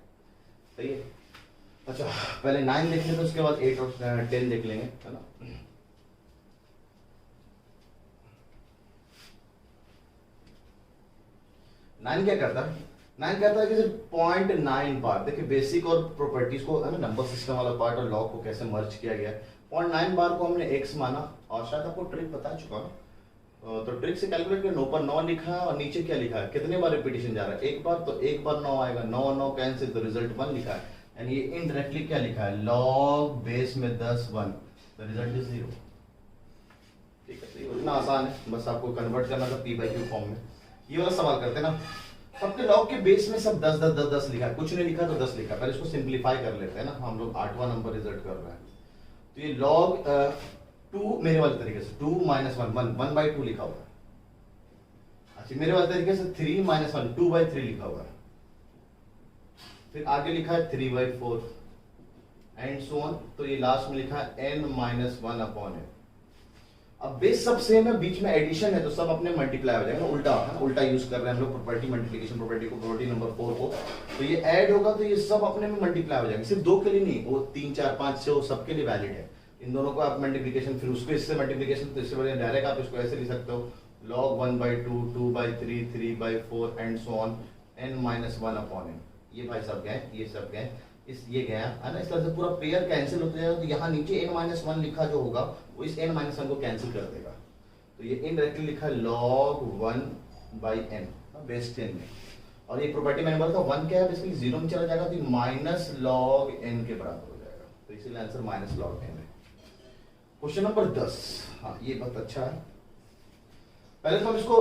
सही है। अच्छा, पहले 9 देख लेते हैं, उसके बाद 8 और 10 देख लेंगे, है ना। 9 क्या करता है, 9 कहता है कि सिर्फ 0.9 बार, देखिए बेसिक और प्रॉपर्टीज को, है ना, नंबर सिस्टम वाला पार्ट और लॉग को कैसे मर्ज किया गया है। 0.9 बार को हमने x माना, और शायद आपको ट्रिक बता चुका हूं, तो ट्रिक से कैलकुलेट कर, 9 पर 9 लिखा है, और नीचे क्या लिखा है, कितने बार रिपीटेशन जा रहा है, एक बार, तो एक बार 9 आएगा, 9 9 कैंसिल, तो रिजल्ट 1 लिखा है, यानी ये इनडायरेक्टली क्या लिखा है, लॉग बेस में 10 1, द रिजल्ट इज 0। ठीक है, इतना आसान है, बस आपको कन्वर्ट करना था p/q फॉर्म में। ये वाला सवाल करते हैं ना, सबके लॉग के बेस में सब 10 10 10 10 लिखा है, कुछ नहीं लिखा तो 10 लिखा है, पहले इसको सिंप्लीफाई कर लेते हैं ना, हम लोग 8वां नंबर रिजल्ट कर रहे हैं। तो ये log 2 मेरे वाले तरीके से 2 - 1 1/2 लिखा हुआ है। अच्छा, मेरे वाले तरीके से 3 - 1 2/3 लिखा हुआ है। फिर आगे लिखा है 3/4 एंड सो ऑन, तो ये लास्ट में लिखा है n - 1/n। अब बेस सब सेम है, बीच में एडिशन है, तो सब अपने मल्टीप्लाई हो जाएगा, उल्टा है ना, उल्टा यूज कर रहे हैं हम लोग प्रॉपर्टी मल्टीप्लिकेशन प्रॉपर्टी को, प्रॉपर्टी नंबर 4 को, तो ये ऐड होगा तो ये सब अपने में मल्टीप्लाई हो जाएंगे, सिर्फ 2 के लिए नहीं, वो 3 4 5 6 सबके लिए वैलिड है। इन दोनों को आप मल्टीप्लिकेशन, फिर उसको इससे मल्टीप्लिकेशन, तो इससे बढ़िया डायरेक्ट आप इसको ऐसे लिख सकते हो, log 1/2 2/3 3/4 and so on n - 1/n। ये भाई सब गए, ये सब गए, इस ये गया, है ना, इस तरह से पूरा पेयर कैंसिल होते जाएगा, तो यहाँ नीचे n - 1 लिखा जो होगा वो इस n - 1 को कैंसिल कर देगा, तो ये इनडायरेक्टली लिखा है log 1/n बेस 10 में, और ये प्रॉपर्टी मैंने बोला था 1 क्या है, बेसिकली 0 में चला जाएगा, तो -log n के बराबर हो जाएगा, तो इसीलिए आंसर -log n है। क्वेश्चन नंबर 10, हाँ ये बहुत अच्छा है। पहले तो हम इसको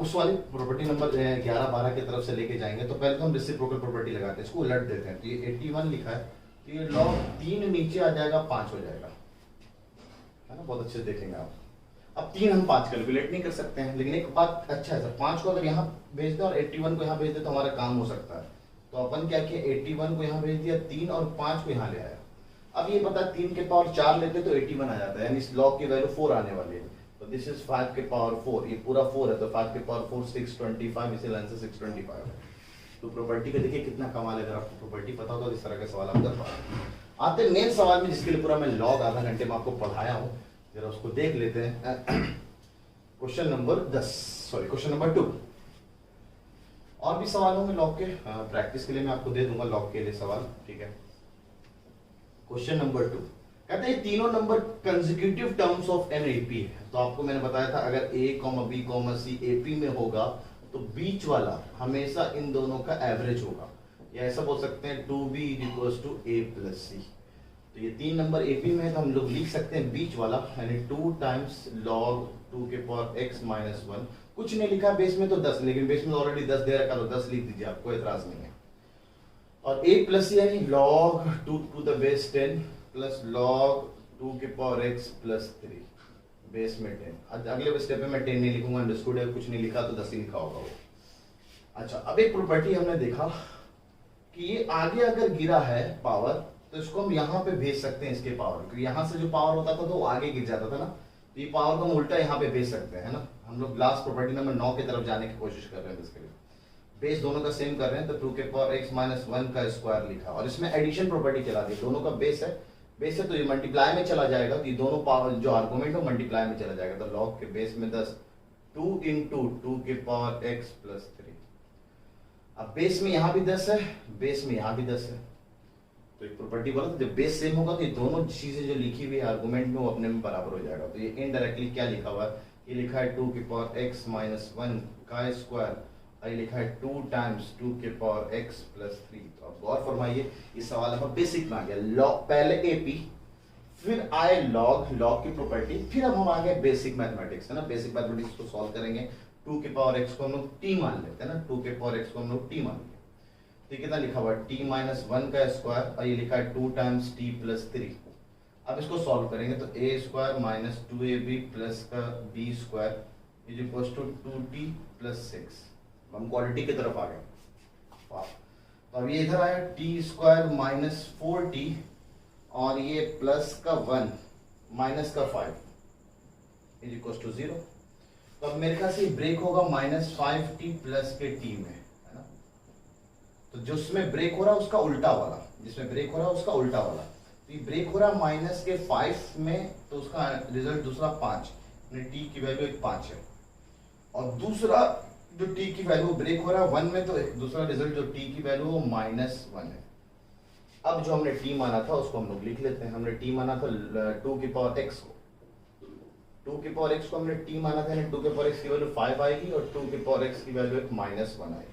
उस वाली प्रॉपर्टी नंबर 11 12 की तरफ से लेके जाएंगे, तो पहले तो हम रेसिप्रोकल प्रॉपर्टी लगाते हैं, इसको उलट देते हैं, तो ये 81 लिखा है, तो ये log 3 नीचे आ जाएगा 5 हो जाएगा, है ना, बहुत अच्छे से देखेंगे आप। अब 3 हम 5 कैलकुलेट नहीं कर सकते हैं, लेकिन एक बात अच्छा है सर, 5 को अगर यहाँ भेज दें और 81 को यहाँ भेज दें तो हमारा काम हो सकता है, तो अपन क्या किया, 81 को यहाँ भेज दिया, 3 और 5 को यहाँ ले आया। अब ये पता 3 के पावर 4 लेते तो 81 आ जाता है, यानी इस log की वैल्यू 4 आने वाली है, तो दिस इज 5 के पावर 4, ये पूरा 4 है, तो 5 के पावर 4 625, इसे आंसर 625 है। तो प्रॉपर्टी का देखिए कितना कमाल है, अगर आपको प्रॉपर्टी पता हो तो इस तरह के सवाल आप कर पाओगे। आते मेन सवाल में, जिसके लिए पूरा मैं log आधा घंटे में आपको पढ़ाया हूँ, जरा उसको देख लेते हैं। Question number 2। और भी सवाल होंगे लॉग के, प्रैक्टिस के लिए मैं आपको दे दूंगा लॉग के लिए सवाल, ठीक है। क्वेश्चन नंबर 2 कहते हैं तीनों number consecutive terms of an AP है। तो आपको मैंने बताया था अगर a, b, c एपी में होगा तो बीच वाला हमेशा इन दोनों का एवरेज होगा, या ऐसा बोल सकते हैं 2b = a + c। तो ये तीन नंबर एपी में है तो हम लोग लिख सकते हैं बीच वाला यानी 2 टाइम्स log 2 x - 1। कुछ नहीं लिखा बेस में तो 10, लेकिन बेस में ऑलरेडी 10 दे रखा तो 10 लिख दीजिए, आपको एतराज नहीं है। और a + c यानी log 2 plus log 2 x + 3 base में 10। अगले स्टेप में मैं 10 नहीं लिखूंगा, अंडरस्टूड है, कुछ नहीं लिखा तो 10 ही लिखा होगा वो। अच्छा, अब एक प्रॉपर्टी हमने देखा कि ये आगे अगर गिरा है पावर तो इसको हम यहाँ पे भेज सकते हैं इसके पावर, क्योंकि यहाँ से जो पावर होता था तो वो आगे गिर जाता था ना, तो ये पावर को हम उल्टा यहाँ पे भेज सकते हैं, है ना। हम लोग लास्ट प्रॉपर्टी नंबर 9 की तरफ जाने की कोशिश कर रहे हैं, इसके लिए बेस दोनों का सेम कर रहे हैं तो 2 x - 1 का स्क्वायर लिखा, और इसमें एडिशन प्रॉपर्टी चला दी, दोनों का बेस है तो ये मल्टीप्लाई में चला जाएगा, तो ये दोनों पावर जो आर्गुमेंट है मल्टीप्लाई में चला जाएगा, तो लॉग के बेस में 10 2 × 2 x + 3। अब बेस में यहाँ भी 10 है, बेस में यहाँ भी 10 है, तो एक प्रॉपर्टी बोला तो जब बेस सेम होगा तो ये दोनों चीजें जो लिखी हुई है आर्गुमेंट में वो अपने में बराबर हो जाएगा। तो ये इनडायरेक्टली क्या लिखा हुआ है, ये लिखा है 2 x - 1 का स्क्वायर, ये लिखा है 2 टाइम्स 2 x + 3। तो अब गौर फरमाइए, इस सवाल हमारा बेसिक में आ गया लॉग, पहले एपी फिर आए लॉग की प्रॉपर्टी, फिर अब हम आ गए बेसिक मैथमेटिक्स, है ना। बेसिक मैथमेटिक्स को सॉल्व करेंगे, 2 x को हम लोग t मान लेते हैं ना, 2 x को हम लोग t मान लेते हैं, तो कितना लिखा हुआ है t - 1 का स्क्वायर, और ये लिखा है 2 टाइम्स t + 3। अब इसको सॉल्व करेंगे तो a² - 2ab + का b² = 2t + 6। हम क्वालिटी की तरफ आ गए, तो अब ये इधर आया t² - 4t और ये प्लस का 1 माइनस का 5 = 0। तो अब मेरे ख्याल से ब्रेक होगा -5t + के t में, है ना। तो जो उसमें ब्रेक हो रहा है उसका उल्टा वाला, जिसमें ब्रेक हो रहा है उसका उल्टा वाला, तो ये ब्रेक हो रहा है -5 में, तो उसका रिजल्ट दूसरा 5, यानी t की वैल्यू 5 है। और दूसरा जो t की वैल्यू ब्रेक हो रहा है 1 में, तो दूसरा रिजल्ट जो t की वैल्यू वो -1 है। अब जो हमने t माना था उसको हम लोग लिख लेते हैं। हमने t माना था 2 x को, 2 x को हमने t माना था, 2 x की वैल्यू 5 आएगी और 2 x की वैल्यू -1 आएगी।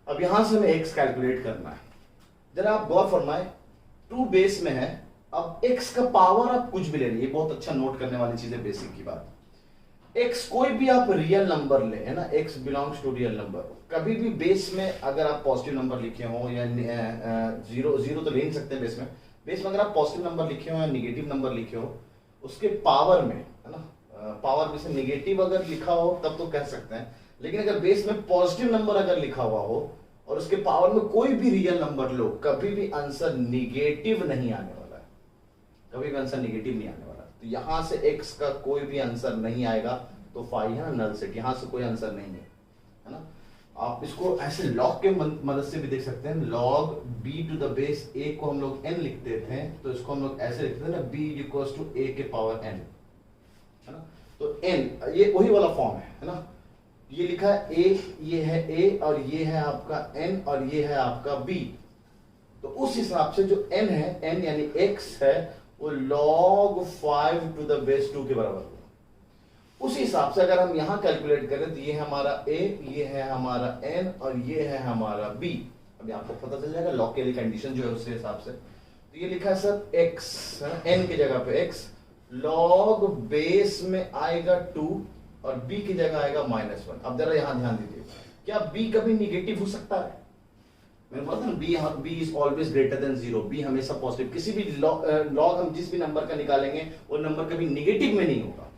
अब यहां से हमें x कैलकुलेट करना है, जरा आप गौर फरमाए, 2 बेस में है, अब x का पावर आप कुछ भी ले लीजिए, बहुत अच्छा नोट करने वाली चीज है, बेसिक की बात। x कोई भी आप रियल नंबर ले, है ना, x belongs to real number, कभी भी बेस में अगर आप पॉजिटिव नंबर लिखे हो या जीरो तो ले नहीं सकते बेस में अगर आप पॉजिटिव नंबर लिखे हो या निगेटिव नंबर लिखे हो, उसके पावर में, है ना, पावर में से निगेटिव अगर लिखा हो तब तो कह सकते हैं, लेकिन अगर बेस में पॉजिटिव नंबर अगर लिखा हुआ हो और उसके पावर में कोई भी रियल नंबर लो, कभी भी आंसर निगेटिव नहीं आने वाला है, कभी भी आंसर निगेटिव नहीं आने वाला। तो यहां से x का कोई भी आंसर नहीं आएगा, तो फाई है ना, नल सेट, यहां से कोई आंसर नहीं है ना। आप इसको ऐसे लॉग के मदद से भी देख सकते हैं, log b⁴ को हम लोग n लिखते थे, तो इसको हम लोग ऐसे लिखते थे ना, b = a⁴n, है ना। तो n ये वही वाला फॉर्म है ना, ये लिखा है a, ये है a और ये है आपका n और ये है आपका b। तो उस हिसाब से जो n है, n यानी x है, वो log 5⁵ के बराबर होगा। उस हिसाब से अगर हम यहां कैलकुलेट करें तो ये है हमारा a, ये है हमारा n और ये है हमारा b। अभी आपको पता चल जाएगा लॉग के लिए कंडीशन जो है उसके हिसाब से। तो ये लिखा है सर x, n की जगह पे x, log बेस में आएगा 2 और b की जगह आएगा -1। अब जरा यहां ध्यान दीजिए, क्या b कभी निगेटिव हो सकता है? मैंने बोला था b is always greater than 0, b हमेशा पॉजिटिव, किसी भी लॉग हम जिस भी नंबर का निकालेंगे वो नंबर कभी निगेटिव में नहीं होगा,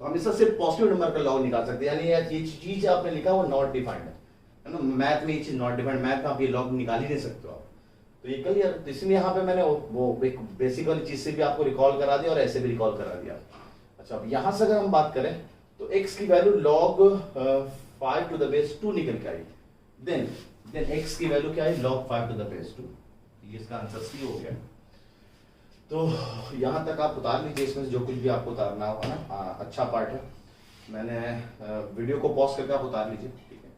तो हमेशा सिर्फ पॉजिटिव नंबर का लॉग निकाल सकते हैं। यानी ये चीज आपने लिखा वो नॉट डिफाइंड है ना, मैथ में ये चीज नॉट डिफाइंड, मैथ में आप ये लॉग निकाल ही नहीं सकते हो आप। तो ये क्लियर, तो इसलिए यहाँ पे मैंने वो एक बेसिक वाली चीज से भी आपको रिकॉल करा दिया और ऐसे भी रिकॉल करा दिया। अच्छा, अब यहाँ से अगर हम बात करें तो x की वैल्यू log 5⁵2 निकल के आई, देन x की वैल्यू क्या है, log 5⁵2, ये इसका आंसर सी हो गया। तो यहाँ तक आप उतार लीजिए, इसमें से जो कुछ भी आपको उतारना होगा ना, अच्छा पार्ट है, मैंने वीडियो को पॉज करके आप उतार लीजिए, ठीक है।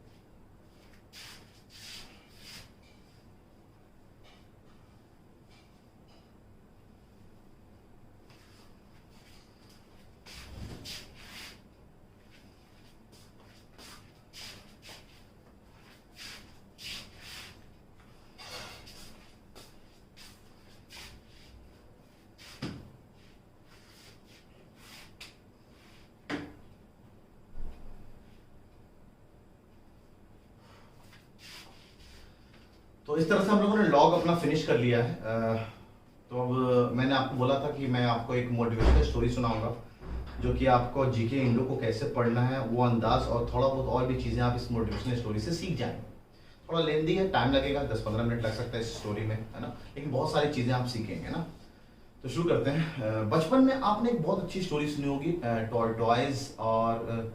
इस तरह से हम लोगों ने लॉग अपना फिनिश कर लिया है। तो अब मैंने आपको बोला था कि मैं आपको एक मोटिवेशनल स्टोरी सुनाऊंगा जो कि आपको जीके इंडो को कैसे पढ़ना है वो अंदाज और थोड़ा बहुत और भी चीज़ें आप इस मोटिवेशनल स्टोरी से सीख जाएंगे। थोड़ा लेंदी है, टाइम लगेगा, 10-15 मिनट लग सकता है इस स्टोरी में, है ना, लेकिन बहुत सारी चीज़ें आप सीखेंगे ना। तो शुरू करते हैं। बचपन में आपने एक बहुत अच्छी स्टोरी सुनी होगी, टॉर्टोइज और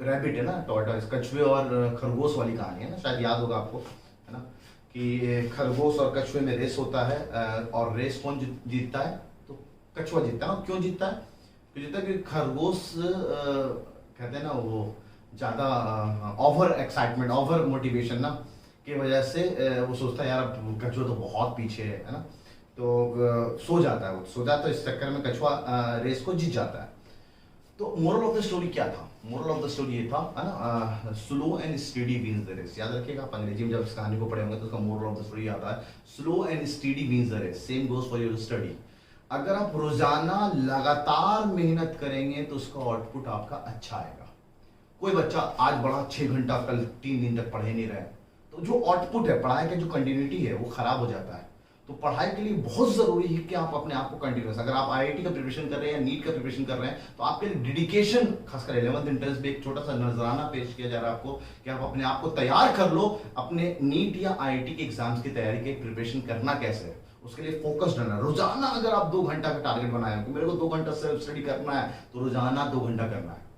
रैबिट, है ना, टॉर्टोइज कछुए और खरगोश वाली कहानी है ना, शायद याद होगा आपको, है ना, कि खरगोश और कछुए में रेस होता है और रेस कौन जीतता है, तो कछुआ जीतता है। क्यों जीतता है? क्यों जीतता है? क्योंकि खरगोश कहते हैं ना वो ज़्यादा ओवर एक्साइटमेंट, ओवर मोटिवेशन ना की वजह से वो सोचता है यार कछुआ तो बहुत पीछे है ना, तो सो जाता है, वो सो जाता है, इस चक्कर में कछुआ रेस को जीत जाता है। तो मोरल ऑफ द स्टोरी क्या था? मोरल ऑफ द स्टोरी ये था, है ना, slow and steady wins the race. याद रखिएगा, आप अंग्रेजी में जब इस कहानी को पढ़े होंगे तो उसका मोरल ऑफ द स्टोरी आता है, slow and steady wins the race. Same goes for your study. अगर आप रोजाना लगातार मेहनत करेंगे तो उसका आउटपुट आपका अच्छा आएगा। कोई बच्चा आज पढ़ा 6 घंटा, कल 3 दिन तक पढ़े नहीं रहे, तो जो आउटपुट है, पढ़ाई का जो कंटिन्यूटी है वो खराब हो जाता है। तो पढ़ाई के लिए बहुत जरूरी है कि आप अपने आप को कंटिन्यूस, अगर आप आईआईटी का प्रिपरेशन कर रहे हैं या नीट का प्रिपरेशन कर रहे हैं तो आपके लिए डेडिकेशन, खासकर 11th एंट्रेंस में एक छोटा सा नजराना पेश किया जा रहा है आपको कि आप अपने आप को तैयार कर लो अपने नीट या आईआईटी के एग्जाम्स की तैयारी के प्रिपरेशन करना कैसे है, उसके लिए फोकस्ड रहना। रोजाना अगर आप 2 घंटा का टारगेट बनाए कि मेरे को 2 घंटा सेल्फ स्टडी करना है, तो रोजाना 2 घंटा करना है।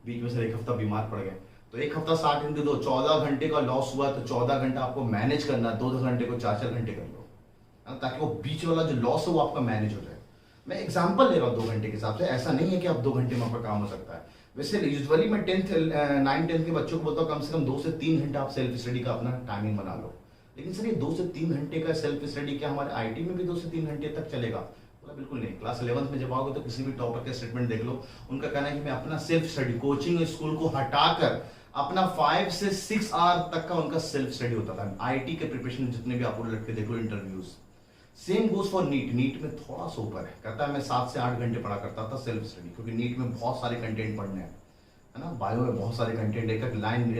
बीच में से एक हफ्ता बीमार पड़ गए तो एक हफ्ता 60 घंटे दो, 14 घंटे का लॉस हुआ तो 14 घंटा आपको मैनेज करना है, 2 घंटे को 4 घंटे कर लो, ताकि वो बीच वाला जो लॉस है वो आपका मैनेज हो जाए। मैं एग्जांपल ले रहा हूँ 2 घंटे के हिसाब से, ऐसा नहीं है कि आप 2 घंटे में आपका काम हो सकता है। वैसे यूजुअली मैं 9th-10th के बच्चों को बोलता हूँ कम से कम 2 से 3 घंटा आप सेल्फ स्टडी का अपना टाइमिंग बना लो। लेकिन सर ये 2 से 3 घंटे का सेल्फ स्टडी क्या हमारे आईटी में भी 2 से 3 घंटे तक चलेगा? बोला बिल्कुल नहीं। क्लास 11th में जब आओगे तो किसी भी टॉपर का स्टेटमेंट देख लो, उनका कहना है कि मैं अपना सेल्फ स्टडी, कोचिंग स्कूल को हटाकर अपना 5 से 6 आवर तक का उनका सेल्फ स्टडी होता था। आईटी के प्रिपरेशन जितने भी आप लड़के देख लो interviews, same goes for NEET. NEET में थोड़ा सा ऊपर है, कहता है मैं 7 से 8 घंटे पढ़ा करता था सेल्फ स्टडी, क्योंकि नीट में बहुत सारे कंटेंट पढ़ने हैं, है ना, बायो में बहुत सारे कंटेंट, एक एक लाइन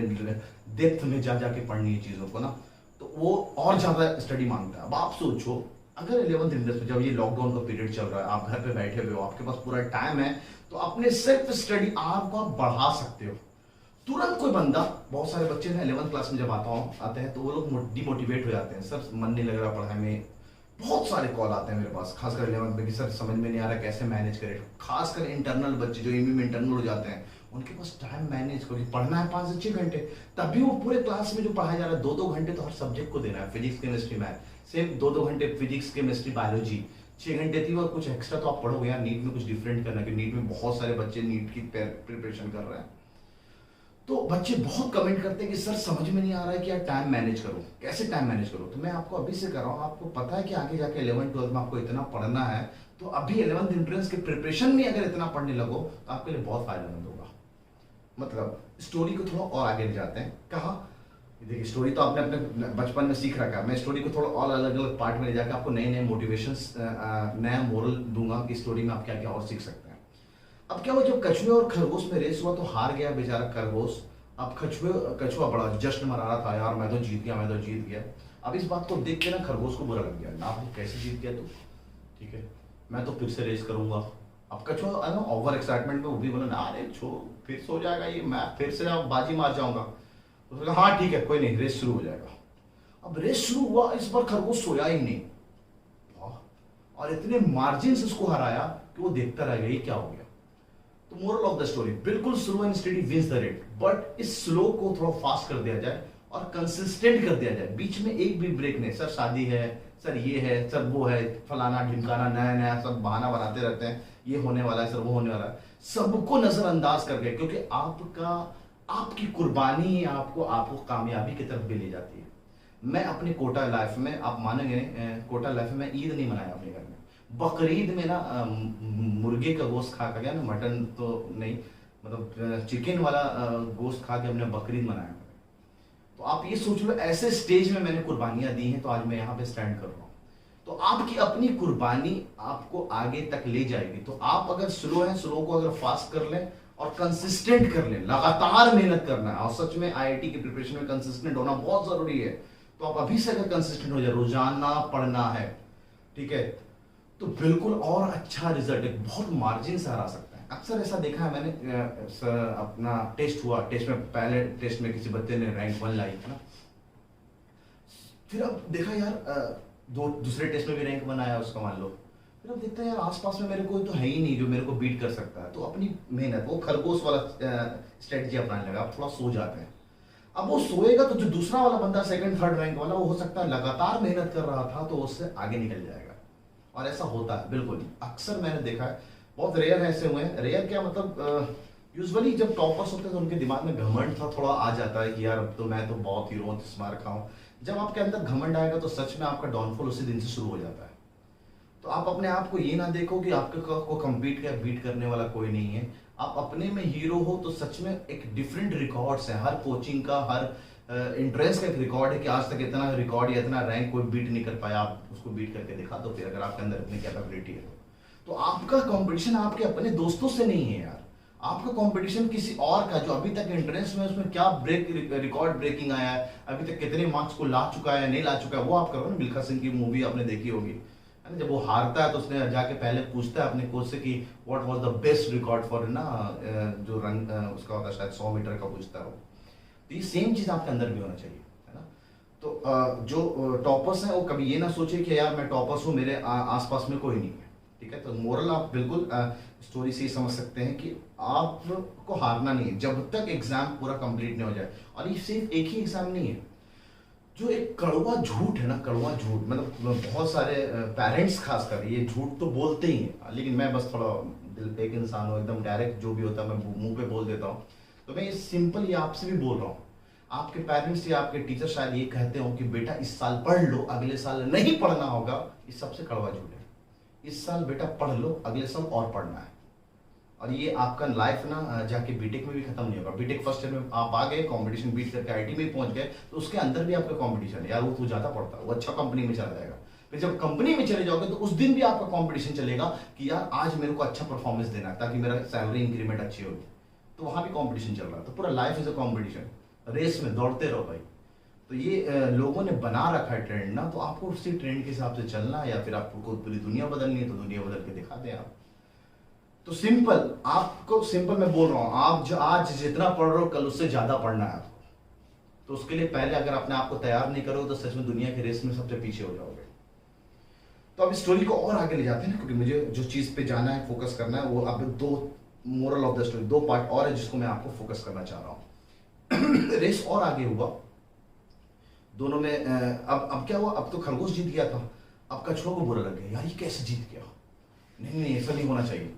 डेप्थ में जा जाके पढ़नी है चीजों को ना, तो वो और ज्यादा स्टडी मांगता है। अब आप सोचो अगर 11th इंडस्ट में जब ये लॉकडाउन का पीरियड चल रहा है, आप घर पे बैठे हुए हो, आपके पास पूरा टाइम है, तो अपने सेल्फ स्टडी आपको आप बढ़ा सकते हो। तुरंत कोई बंदा, बहुत सारे बच्चे ना 11th क्लास में जब आते हैं तो वो लोग डिमोटिवेट हो जाते हैं, सर मन नहीं लग रहा पढ़ाई में। बहुत सारे कॉल आते हैं मेरे पास, खासकर 11th में कि सर समझ में नहीं आ रहा कैसे मैनेज करें। खासकर इंटरनल बच्चे जो एमई में इंटरनल हो जाते हैं, उनके पास टाइम मैनेज करो, पढ़ना है 5 से 6 घंटे, तभी वो पूरे क्लास में जो पढ़ाया जा रहा है 2-2 घंटे तो हर सब्जेक्ट को देना है, फिजिक्स केमिस्ट्री मैथ, सेम 2-2 घंटे फिजिक्स केमिस्ट्री बायोलॉजी, 6 घंटे थी, और कुछ एक्स्ट्रा तो आप पढ़ोगे यार। नीट में कुछ डिफरेंट करना, कि नीट में बहुत सारे बच्चे नीट की प्रिपरेशन कर रहे हैं, तो बच्चे बहुत कमेंट करते हैं कि सर समझ में नहीं आ रहा है कि यार टाइम मैनेज करो, कैसे टाइम मैनेज करो। तो मैं आपको अभी से कर रहा हूँ, आपको पता है कि आगे जाके 11th-12th में आपको इतना पढ़ना है, तो अभी 11th एंट्रेंस के प्रिपरेशन में अगर इतना पढ़ने लगो तो आपके लिए बहुत फायदेमंद होगा। मतलब स्टोरी को थोड़ा और आगे ले जाते हैं। कहा देखिए, स्टोरी तो आपने अपने बचपन में सीख रखा है, मैं स्टोरी को थोड़ा और अलग अलग पार्ट में ले जाकर आपको नए नए मोटिवेशंस, नया मोरल दूंगा कि स्टोरी में आप क्या क्या और सीख सकते हैं। अब क्या हुआ, जब कछुए और खरगोश में रेस हुआ तो हार गया बेचारा खरगोश। अब कछुआ बड़ा जश्न मना रहा था, यार मैं तो जीत गया, मैं तो जीत गया। अब इस बात को देख के ना खरगोश को बुरा लग गया, ना भाई कैसे जीत गया तू, ठीक है मैं तो फिर से रेस करूंगा। अब कछुआ ओवर एक्साइटमेंट में वो भी बोला ना, अरे छोड़ फिर से हो जाएगा ये, मैं फिर से बाजी मार जाऊंगा। उसने कहा हाँ ठीक है कोई नहीं, रेस शुरू हो जाएगा। अब रेस शुरू हुआ, इस बार खरगोश सोया ही नहीं, और इतने मार्जिन से उसको हराया कि वो देखता रह गया ये क्या हो गया। तो मोरल ऑफ द स्टोरी, बिल्कुल slow and steady wins the race, but इस स्लो को थोड़ा फास्ट कर दिया जाए और कंसिस्टेंट कर दिया जाए। बीच में एक भी ब्रेक नहीं, सर शादी है, सर ये है, सर वो है, फलाना ढिमकाना, नया नया सब बहाना बनाते रहते हैं, ये होने वाला है सर, वो होने वाला है, सबको नजरअंदाज करके, क्योंकि आपकी कुर्बानी आपको कामयाबी की तरफ भी ले जाती है। मैं अपने कोटा लाइफ में, आप मानेंगे कोटा लाइफ में ईद नहीं मनाया अपने घर में। बकरीद में ना मुर्गे का गोश्त खा के गया ना, मटन तो नहीं, मतलब चिकन वाला गोश्त खा के हमने बकरीद मनाया। तो आप ये सोच लो, ऐसे स्टेज में मैंने कुर्बानियां दी हैं, तो आज मैं यहाँ पे स्टैंड कर रहा हूँ। तो आपकी अपनी कुर्बानी आपको आगे तक ले जाएगी। तो आप अगर स्लो हैं, स्लो को अगर फास्ट कर लें और कंसिस्टेंट कर लें, लगातार मेहनत करना है। और सच में आईआईटी की प्रिपरेशन में कंसिस्टेंट होना बहुत जरूरी है। तो आप अभी से अगर कंसिस्टेंट हो जाए, रोजाना पढ़ना है, ठीक है, तो बिल्कुल और अच्छा रिजल्ट एक बहुत मार्जिन से हरा सकता है। अक्सर ऐसा देखा है मैंने, अपना टेस्ट हुआ, टेस्ट में पहले टेस्ट में किसी बच्चे ने रैंक 1 लाई है ना, फिर अब देखा यार दूसरे टेस्ट में भी रैंक 1 आया उसका, मान लो, फिर अब देखता है यार आसपास में मेरे कोई तो है ही नहीं जो मेरे को बीट कर सकता है, तो अपनी मेहनत, वो खरगोश वाला स्ट्रेटजी अपनाने लगा, आप थोड़ा सो जाते हैं। अब वो सोएगा तो जो दूसरा वाला बंदा सेकंड थर्ड रैंक वाला, वो हो सकता है लगातार मेहनत कर रहा था तो उससे आगे निकल जाएगा। और ऐसा होता है बिल्कुल, अक्सर मैंने देखा है, बहुत रेयर ऐसे हुए हैं। रेयर क्या मतलब, यूजुअली जब टॉपर्स होते हैं तो उनके दिमाग में घमंड था थोड़ा आ जाता है कि यार अब तो मैं तो बहुत हीरो हूं, मार खाऊं। जब आपके अंदर घमंड आएगा तो सच में आपका डाउनफॉल उसी दिन से शुरू हो जाता है। तो आप अपने आप को ये ना देखो कि आपके को कम्पीट या बीट करने वाला कोई नहीं है, आप अपने में हीरो हो। तो सच में एक डिफरेंट रिकॉर्ड्स है हर कोचिंग का, हर इंट्रेंस का एक रिकॉर्ड है कि आज तक इतना रिकॉर्ड या इतना रैंक कोई बीट नहीं कर पाया, आप उसको बीट करके दिखा दो। फिर अगर आपके अंदर इतनी कैपेबिलिटी है तो आपका कंपटीशन आपके अपने दोस्तों से नहीं है यार, आपका कंपटीशन किसी और का जो अभी तक एंट्रेंस में उसमें क्या रिकॉर्ड ब्रेकिंग आया है, अभी तक कितने मार्क्स को ला चुका है नहीं ला चुका है, वो आप करो ना। मिल्खा सिंह की मूवी आपने देखी होगी, है ना, जब वो हारता है तो उसने जाके पहले पूछता है अपने कोच से कि what was the best record for ना, जो रन उसका होता है शायद 100 मीटर का पूछता है वो। तो ये सेम चीज आपके अंदर भी होना चाहिए, है ना। तो जो टॉपर्स हैं वो कभी ये ना सोचे कि यार मैं टॉपर्स हूँ, मेरे आसपास में कोई नहीं है, ठीक है। तो मोरल आप बिल्कुल स्टोरी से ही समझ सकते हैं कि आपको हारना नहीं है जब तक एग्जाम पूरा कंप्लीट नहीं हो जाए। और ये सिर्फ एक ही एग्जाम नहीं है, जो एक कड़वा झूठ है ना, कड़वा झूठ, मतलब बहुत सारे पेरेंट्स खासकर ये झूठ तो बोलते ही हैं, लेकिन मैं बस थोड़ा दिल पे एक इंसान हूँ, एकदम डायरेक्ट जो भी होता है मैं मुंह पे बोल देता हूँ। तो मैं ये सिंपल ये आपसे भी बोल रहा हूँ, आपके पेरेंट्स या आपके टीचर शायद ये कहते हो कि बेटा इस साल पढ़ लो, अगले साल नहीं पढ़ना होगा, ये सबसे कड़वा झूठ है। इस साल बेटा पढ़ लो, अगले साल और पढ़ना है। और ये आपका लाइफ ना जाके बीटेक में भी खत्म नहीं होगा। बीटेक फर्स्ट ईयर में आप आ गए, कंपटीशन बीट करके आईटी में पहुंच गए, तो उसके अंदर भी आपका कंपटीशन है यार, वो तो ज्यादा पढ़ता है, वो अच्छा कंपनी में चला जाएगा। फिर जब कंपनी में चले जाओगे तो उस दिन भी आपका कंपटीशन चलेगा कि यार आज मेरे को अच्छा परफॉर्मेंस देना है ताकि मेरा सैलरी इंक्रीमेंट अच्छी होगी, तो वहां भी कंपटीशन चल रहा है। तो पूरा life is a competition, race में दौड़ते रहो भाई। तो ये लोगों ने बना रखा है ट्रेंड ना, तो आपको उसी ट्रेंड के हिसाब से चलना है, या फिर आपको पूरी दुनिया बदलनी है तो दुनिया बदल के दिखा दें आप। तो सिंपल, आपको सिंपल मैं बोल रहा हूं, आप आज जितना पढ़ रहे हो कल उससे ज्यादा पढ़ना है आपको। तो उसके लिए पहले अगर अपने आप को तैयार नहीं करोगे तो सच में दुनिया के रेस में सबसे पीछे हो जाओगे। तो अब स्टोरी को और आगे ले जाते हैं ना, क्योंकि मुझे जो चीज पे जाना है, फोकस करना है, वो अब दो मोरल ऑफ द स्टोरी, दो पार्ट और है जिसको मैं आपको फोकस करना चाह रहा हूं। रेस और आगे हुआ दोनों में। अब क्या हुआ, अब तो खरगोश जीत गया था, अब कछुआ को बुरा लग गया, यार ये कैसे जीत गया, नहीं नहीं ऐसा नहीं होना चाहिए।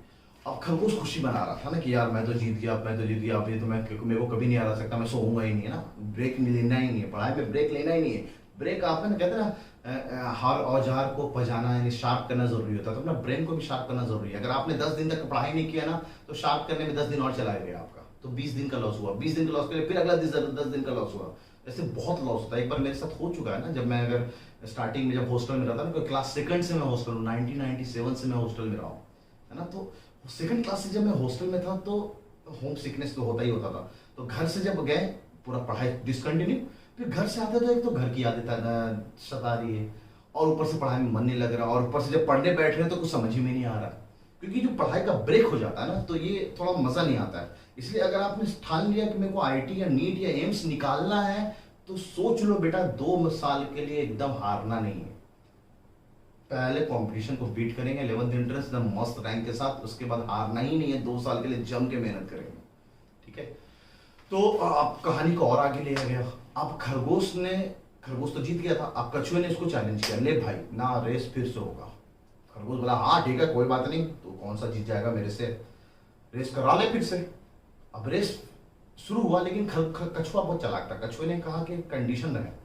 अब खरगोश खुशी बना रहा था ना कि यार मैं तो जीत गया, मैं तो जीत गया, अब ये तो मेरे को कभी नहीं हरा सकता, मैं सोऊंगा ही नहीं, है ना, ब्रेक लेना ही नहीं है, पढ़ाई में ब्रेक लेना ही नहीं है। ब्रेक आप है ना, कहते हैं ना, हर औजार को पजाना यानी शार्प करना जरूरी होता है, तो अपना ब्रेन को भी शार्प करना जरूरी है। अगर आपने 10 दिन तक पढ़ाई नहीं किया ना, तो शार्प करने में 10 दिन और चला गया आपका, तो 20 दिन का लॉस हुआ, 20 दिन का लॉस के लिए फिर अगला 10 दिन का लॉस हुआ। ऐसे बहुत लॉस होता है। एक बार मेरे साथ हो चुका है ना, जब मैं अगर स्टार्टिंग में जब हॉस्टल में रहता ना, क्लास सेकंड से मैं हॉस्टल हूँ, 1997 से मैं हॉस्टल में रहा हूँ, है ना। तो सेकंड क्लास से जब मैं हॉस्टल में था तो होम सिकनेस तो होता ही होता था। तो घर से जब गए पूरा पढ़ाई डिसकंटिन्यू, फिर घर से आते तो एक तो घर की आदत सता रही है, और ऊपर से पढ़ाई में मन नहीं लग रहा, और ऊपर से जब पढ़ने बैठ रहे हैं तो कुछ समझ ही में नहीं आ रहा, क्योंकि जो पढ़ाई का ब्रेक हो जाता है ना, तो ये थोड़ा मजा नहीं आता है। इसलिए अगर आपने ठान लिया कि मेरे को आईटी या नीट या एम्स निकालना है, तो सोच लो बेटा 2 साल के लिए एकदम हारना नहीं है। पहले कंपटीशन को बीट करेंगे 11th एंट्रेंस एकदम मस्त रैंक के साथ, उसके बाद हारना ही नहीं है, 2 साल के लिए जम के मेहनत करेंगे, ठीक है। तो अब कहानी को और आगे ले गया। अब खरगोश तो जीत गया था, अब कछुए ने इसको चैलेंज किया, ले भाई ना रेस फिर से होगा। खरगोश बोला हाँ ठीक है कोई बात नहीं, तो कौन सा जीत जाएगा मेरे से, रेस करा ले फिर से। अब रेस शुरू हुआ, लेकिन कछुआ बहुत चालाक था। कछुए ने कहा कि कंडीशन है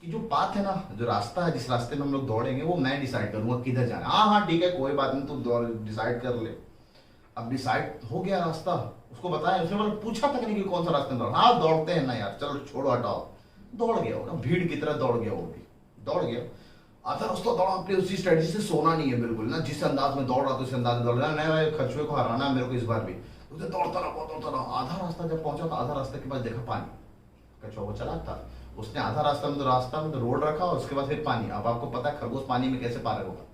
कि जो पाथ है ना, जो रास्ता है, जिस रास्ते में हम लोग दौड़ेंगे वो मैं डिसाइड करूंगा किधर जाना। हाँ हाँ ठीक है कोई बात नहीं, तुम डिसाइड कर ले। अब डिसाइड हो गया रास्ता, उसको बताया, उसने मतलब पूछा तक नहीं कि कौन सा रास्ते में दौड़, हाँ दौड़ते हैं ना यार, चलो छोड़ो हटाओ। दौड़ गया वो ना, भीड़ की तरह दौड़ गया, वो भी दौड़ गया। आधा रास्ता दौड़ा, अपने उसी स्ट्रेटजी से सोना नहीं है बिल्कुल ना, जिस अंदाज में दौड़ रहा था उस अंदाज में दौड़ रहा, नहीं भाई कछुए को हराना मेरे को इस बार भी। उसे दौड़ता रहा, आधा रास्ता जब पहुंचा तो आधा रास्ते के बाद देखा पानी, कछुआ वो चालाक था, उसने आधा रास्ता में तो रोड रखा और उसके बाद फिर पानी। अब आपको पता है खरगोश पानी में कैसे पार होगा।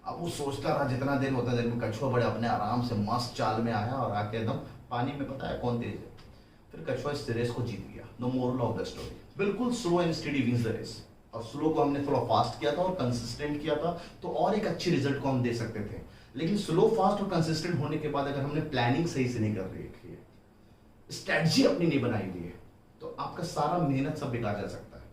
अब वो सोचता रहा जितना देर होता देर में, कछुआ बड़े अपने आराम से मस्त चाल में आया और आके एकदम पानी में, पता है कौन तेज है। फिर कछुआ इस रेस को जीत गया। No moral of the story, बिल्कुल slow and steady wins the race. और स्लो को हमने थोड़ा फास्ट किया था और कंसिस्टेंट किया था तो और एक अच्छे रिजल्ट को हम दे सकते थे। लेकिन स्लो फास्ट और कंसिस्टेंट होने के बाद अगर हमने प्लानिंग सही से नहीं कर रखी है, स्ट्रेटजी अपनी नहीं बनाई हुई है, तो आपका सारा मेहनत सब बेकार जा सकता है।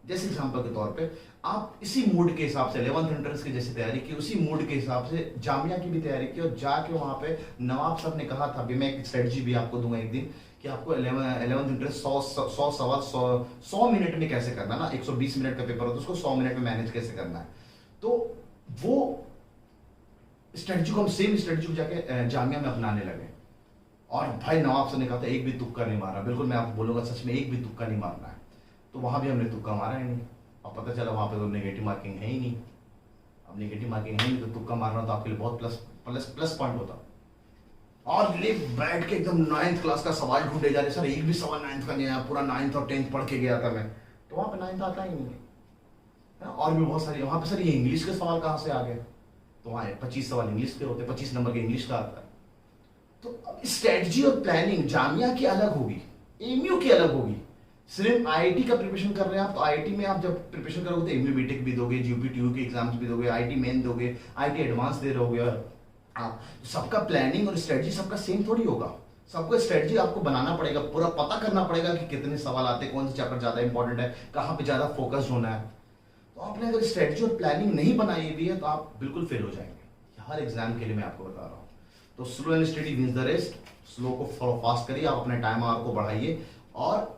जैसे एग्जांपल के तौर पे आप इसी मूड के हिसाब से 11th एंट्रेंस की जैसे तैयारी की, उसी मूड के हिसाब से जामिया की भी तैयारी की और जाके वहां पे नवाब साहब ने कहा था, भी मैं एक स्ट्रेटजी भी आपको दूंगा एक दिन, कि आपको 11th एंट्रेंस 100 सवाल 100 मिनट में कैसे करना ना, 120 मिनट का पेपर होता है उसको 100 मिनट में मैनेज कैसे करना है। तो वो स्ट्रेटजी को हम सेम स्ट्रेटजी को जाके जामिया में अपनाने लगे। और भाई नवाब साहब ने कहा था एक भी तुक्का नहीं मारा, बिल्कुल मैं आपको बोलूंगा सच में एक भी तुक्का नहीं मारना है। तो वहां भी हमने तुक्का मारा ही नहीं। अब पता चला वहां पे तो नेगेटिव मार्किंग है ही नहीं। अब नेगेटिव मार्किंग है नहीं तो तुक्का मारना तो आपके लिए बहुत प्लस पॉइंट होता। और ले बैठ के एकदम 9th क्लास का सवाल ढूंढे जा रहे, सर एक भी सवाल 9th का नहीं आया, पूरा 9th और 10th पढ़ के गया था मैं। तो वहां पे 9th आता ही नहीं है। और भी बहुत सारी वहां पे, सर ये इंग्लिश के सवाल कहाँ से आ गए, तो वहां 25 सवाल इंग्लिश के होते, 25 नंबर के इंग्लिश का आता है। तो अब स्ट्रेटजी और प्लानिंग जामिया की अलग होगी, एमयू की अलग होगी। सिर्फ आईआईटी का प्रिपरेशन कर रहे हैं आप, तो आईआईटी में आप जब प्रिपरेशन करोगे तो एमयू बीटेक भी दोगे, जीपीटीयू के एग्जाम्स भी दोगे, आईआईटी मेन दोगे, आईआईटी एडवांस दे रहे होगे। आप सबका प्लानिंग और स्ट्रेटजी सबका सेम थोड़ी होगा। सबको स्ट्रेटजी आपको बनाना पड़ेगा, पूरा पता करना पड़ेगा कि कितने सवाल आते हैं, कौन से चैप्टर ज्यादा इंपॉर्टेंट है, कहाँ पे ज्यादा फोकस होना है। तो आपने अगर स्ट्रेटजी और प्लानिंग नहीं बनाई हुई है तो आप बिल्कुल फेल हो जाएंगे। हर एग्जाम के लिए मैं आपको बता रहा हूँ। तो slow and study wins the race. Slow को फास्ट करिए, आप अपने टाइम आवर को बढ़ाइए और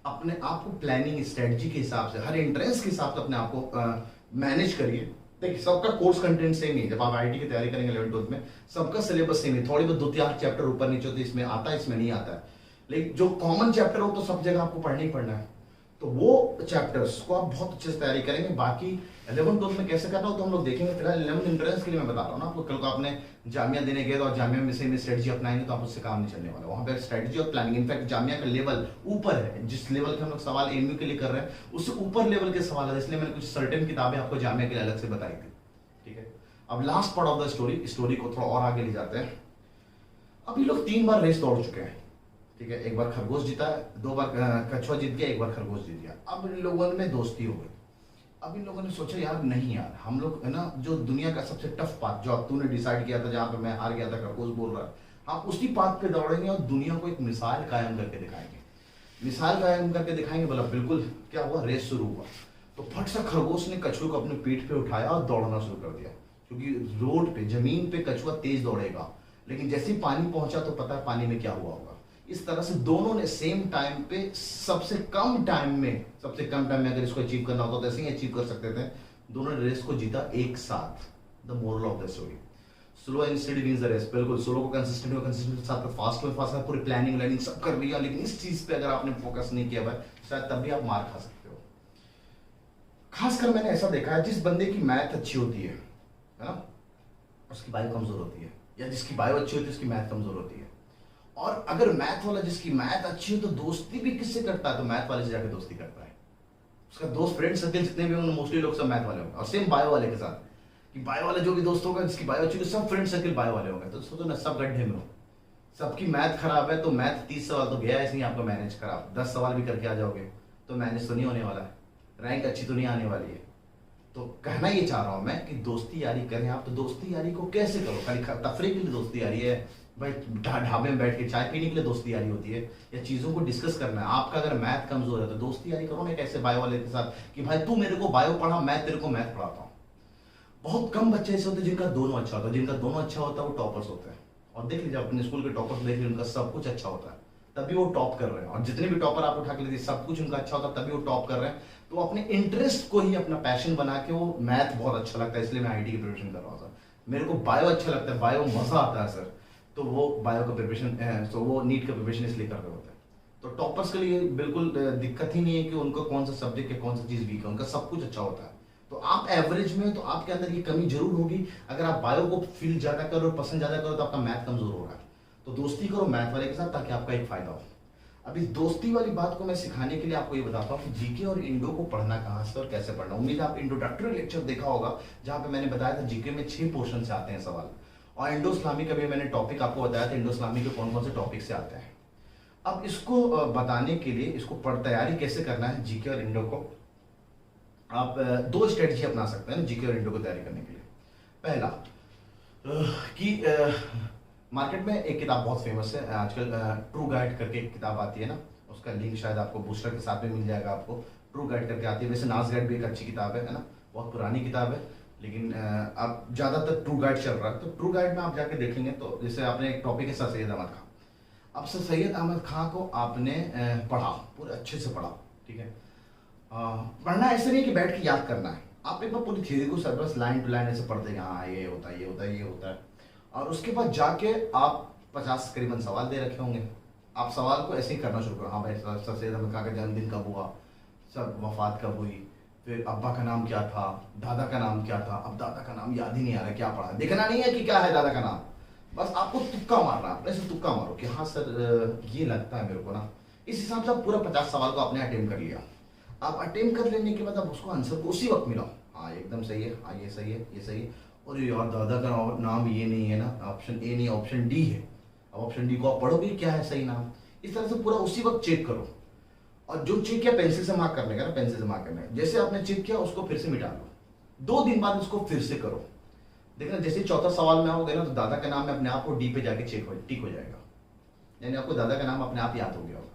अपने आप को प्लानिंग स्ट्रेटजी के हिसाब से, हर एंट्रेंस के हिसाब से अपने आप को मैनेज करिए। देखिए सबका कोर्स कंटेंट सेम नहीं है। जब आप आईआईटी की तैयारी करेंगे 11th 12th में, सबका सिलेबस सेम है। थोड़ी बहुत 2-4 चैप्टर ऊपर नीचे होते, इसमें आता है इसमें नहीं आता है, लेकिन जो कॉमन चैप्टर हो तो सब जगह आपको पढ़ना ही पढ़ना है। तो वो चैप्टर्स को आप बहुत अच्छे से तैयारी करेंगे। बाकी 11th 12th में कैसे करना हो तो हम लोग देखेंगे। फिलहाल 11th एंट्रेंस के लिए मैं बता रहा हूँ ना आपको, कल को आपने जामिया देने गए और जामिया में से स्ट्रेटजी अपनाएंगे तो आप उससे काम नहीं चलने वाला। वहाँ पे स्ट्रेटजी और प्लानिंग, इनफैक्ट जामिया का लेवल ऊपर है, जिस लेवल के हम लोग सवाल एमयू के लिए कर रहे हैं उससे ऊपर लेवल के सवाल है, इसलिए मैंने कुछ सर्टेन किताबें आपको जामिया के लिए अलग से बताई थी। ठीक है, अब last part of the story को थोड़ा और आगे ले जाते हैं। अब ये लोग 3 बार रेस दौड़ चुके हैं। ठीक है, एक बार खरगोश जीता, 2 बार कछुआ जीत गया, 1 बार खरगोश जीत गया। अब इन लोगों में दोस्ती हो गई। अब इन लोगों ने सोचा यार नहीं यार, हम लोग है ना जो दुनिया का सबसे टफ पाथ जो अब तूने डिसाइड किया था, जहां पे मैं हार गया था, खरगोश बोल रहा है, हम उसी पाथ पे दौड़ेंगे और दुनिया को एक मिसाल कायम करके दिखाएंगे। मिसाल कायम करके दिखाएंगे, बोला बिल्कुल। क्या हुआ, रेस शुरू हुआ। तो फट से खरगोश ने कछुए को अपने पीठ पे उठाया और दौड़ना शुरू कर दिया। क्योंकि रोड पे जमीन पे कछुआ तेज दौड़ेगा, लेकिन जैसे ही पानी पहुंचा तो पता है पानी में क्या हुआ होगा। इस तरह से दोनों ने सेम टाइम पे सबसे कम टाइम में अगर इसको अचीव करना होता तो ऐसे ही अचीव कर सकते थे। दोनों ने रेस को जीता एक साथ। The moral of the story, slow and study wins the race. बिल्कुल स्लो को कंसिस्टेंट के साथ फास्ट में फास्ट पूरी प्लानिंग सब कर लिया, लेकिन इस चीज पे अगर आपने फोकस नहीं किया भाई, शायद तब भी आप मार खा सकते हो। खासकर मैंने ऐसा देखा है, जिस बंदे की मैथ अच्छी होती है ना, उसकी बायो कमजोर होती है, या जिसकी बायो अच्छी होती है उसकी मैथ कमजोर होती है। और अगर मैथ वाला जिसकी मैथ अच्छी हो तो दोस्ती भी किससे करता है, तो मैथ वाले से जाके दोस्ती करता है। उसका दोस्त फ्रेंड सर्कल जितने भी होंगे मोस्टली लोग सब मैथ वाले होंगे। और सेम बायो वाले के साथ, कि बायो वाला जो भी दोस्त होगा जिसकी बायो अच्छी होगी, सब फ्रेंड सर्कल बायो वाले होंगे। तो सोचो ना, सब गड्ढे में हो, सबकी मैथ खराब है, तो मैथ 30 सवाल तो गया ऐसे ही आपका मैनेज खराब। 10 सवाल भी करके आ जाओगे तो मैनेज तो नहीं होने वाला है, रैंक अच्छी तो नहीं आने वाली है। तो कहना ये चाह रहा हूं मैं कि दोस्ती यारी करें आप, तो दोस्ती यारी को कैसे करो। खाली तफरी के लिए दोस्ती यारी है भाई, ढाबे में बैठ के चाय पीने के लिए दोस्ती यारी होती है, या चीजों को डिस्कस करना है। आपका अगर मैथ कमजोर है तो दोस्ती यारी करो ना एक ऐसे बायो वाले के साथ, कि भाई तू मेरे को बायो पढ़ा, मैं तेरे को मैथ पढ़ाता हूँ। बहुत कम बच्चे ऐसे होते हैं जिनका दोनों अच्छा होता है। जिनका दोनों अच्छा होता है वो टॉपर्स होते हैं। और देख लीजिए अपने स्कूल के टॉपर्स देख लीजिए, उनका सब कुछ अच्छा होता है तभी वो टॉप कर रहे हैं। और जितने भी टॉपर आप उठा के लीजिए, सब कुछ उनका अच्छा होता है तभी वो टॉप कर रहे हैं। तो अपने इंटरेस्ट को ही अपना पैशन बना के, वो मैथ बहुत अच्छा लगता है इसलिए मैं आईटी की प्रिपरेशन कर रहा हूँ सर, मेरे को बायो अच्छा लगता है, बायो मजा आता है सर, तो वो बायो का प्रिपरेशन, तो वो नीट का प्रिपरेशन इसलिए कर रहे होते हैं। तो टॉपर्स के लिए बिल्कुल दिक्कत ही नहीं है कि उनको कौन सा सब्जेक्ट या कौन सा चीज वीक है, उनका सब कुछ अच्छा होता है। तो आप एवरेज में, तो आपके अंदर ये कमी जरूर होगी। अगर आप बायो को फील ज्यादा करो, पसंद ज्यादा करो, तो आपका मैथ कमजोर होगा। तो दोस्ती करो मैथ वाले के साथ ताकि आपका एक फायदा हो। अब इस दोस्ती वाली बात को मैं सिखाने के लिए आपको ये बताता हूँ कि जीके और इंडो को पढ़ना कहाँ से और कैसे पढ़ना। उम्मीद है आप इंट्रोडक्टरी लेक्चर देखा होगा, जहाँ पे मैंने बताया था जीके में 6 पोर्शन से आते हैं सवाल, और इंडो इस्लामी का भी मैंने टॉपिक आपको बताया था, इंडो इस्लामी के कौन कौन से टॉपिक से आते हैं। अब इसको बताने के लिए इसको तैयारी कैसे करना है जीके और इंडो को, आप 2 स्ट्रेटजी अपना सकते हैं जीके और इंडो को तैयारी करने के लिए। पहला कि मार्केट में एक किताब बहुत फेमस है आजकल, ट्रू गाइड करके एक किताब आती है ना, उसका लिंक शायद आपको बूस्टर के साथ में मिल जाएगा। आपको ट्रू गाइड करके आती है, वैसे नाज गाइड भी एक अच्छी किताब है ना, बहुत पुरानी किताब है, लेकिन आप ज़्यादातर ट्रू गाइड चल रहा है। तो ट्रू गाइड में आप जाके देखेंगे तो जैसे आपने एक टॉपिक है सर सैयद अहमद खां, अब सर सैयद अहमद खां को आपने पढ़ा, पूरे अच्छे से पढ़ा, ठीक है। पढ़ना ऐसे नहीं कि बैठ के याद करना है, आप एक बार पूरी थ्योरी को सर बस लाइन टू लाइन ऐसे पढ़ते हैं, हाँ ये होता है ये होता है ये होता है, और उसके बाद जाके आप 50 करीबन सवाल दे रखे होंगे, आप सवाल को ऐसे ही करना शुरू करो। हाँ भाई सर सैयद अहमद खां का जन्मदिन कब हुआ, सब वफात कब हुई, फिर अब्बा का नाम क्या था, दादा का नाम क्या था, अब दादा का नाम याद ही नहीं आ रहा, क्या पढ़ा, देखना नहीं है कि क्या है दादा का नाम, बस आपको तुक्का मारना है, ऐसे तुक्का मारो कि हाँ सर ये लगता है मेरे को ना, इस हिसाब से आप पूरा 50 सवाल को आपने अटेम्प्ट कर लिया। आप अटेम्प्ट कर लेने के बाद आप उसको आंसर को उसी वक्त मिलाओ, हाँ एकदम सही है, हाँ ये सही है ये सही है, और यार दादा का नाम ये नहीं है ना, ऑप्शन ए नहीं ऑप्शन डी है, अब ऑप्शन डी को आप पढ़ोगे क्या है सही नाम, इस तरह से पूरा उसी वक्त चेक करो। और जो चेक किया पेंसिल से मार्क करने का ना, पेंसिल से मार्क करने का, जैसे आपने चेक किया उसको फिर से मिटा लो, 2 दिन बाद उसको फिर से करो, देखना जैसे चौथा सवाल में आओगे ना तो दादा का नाम में अपने आप को डी पे जाके टिक हो जाएगा, यानी आपको दादा का नाम अपने आप याद हो गया होगा।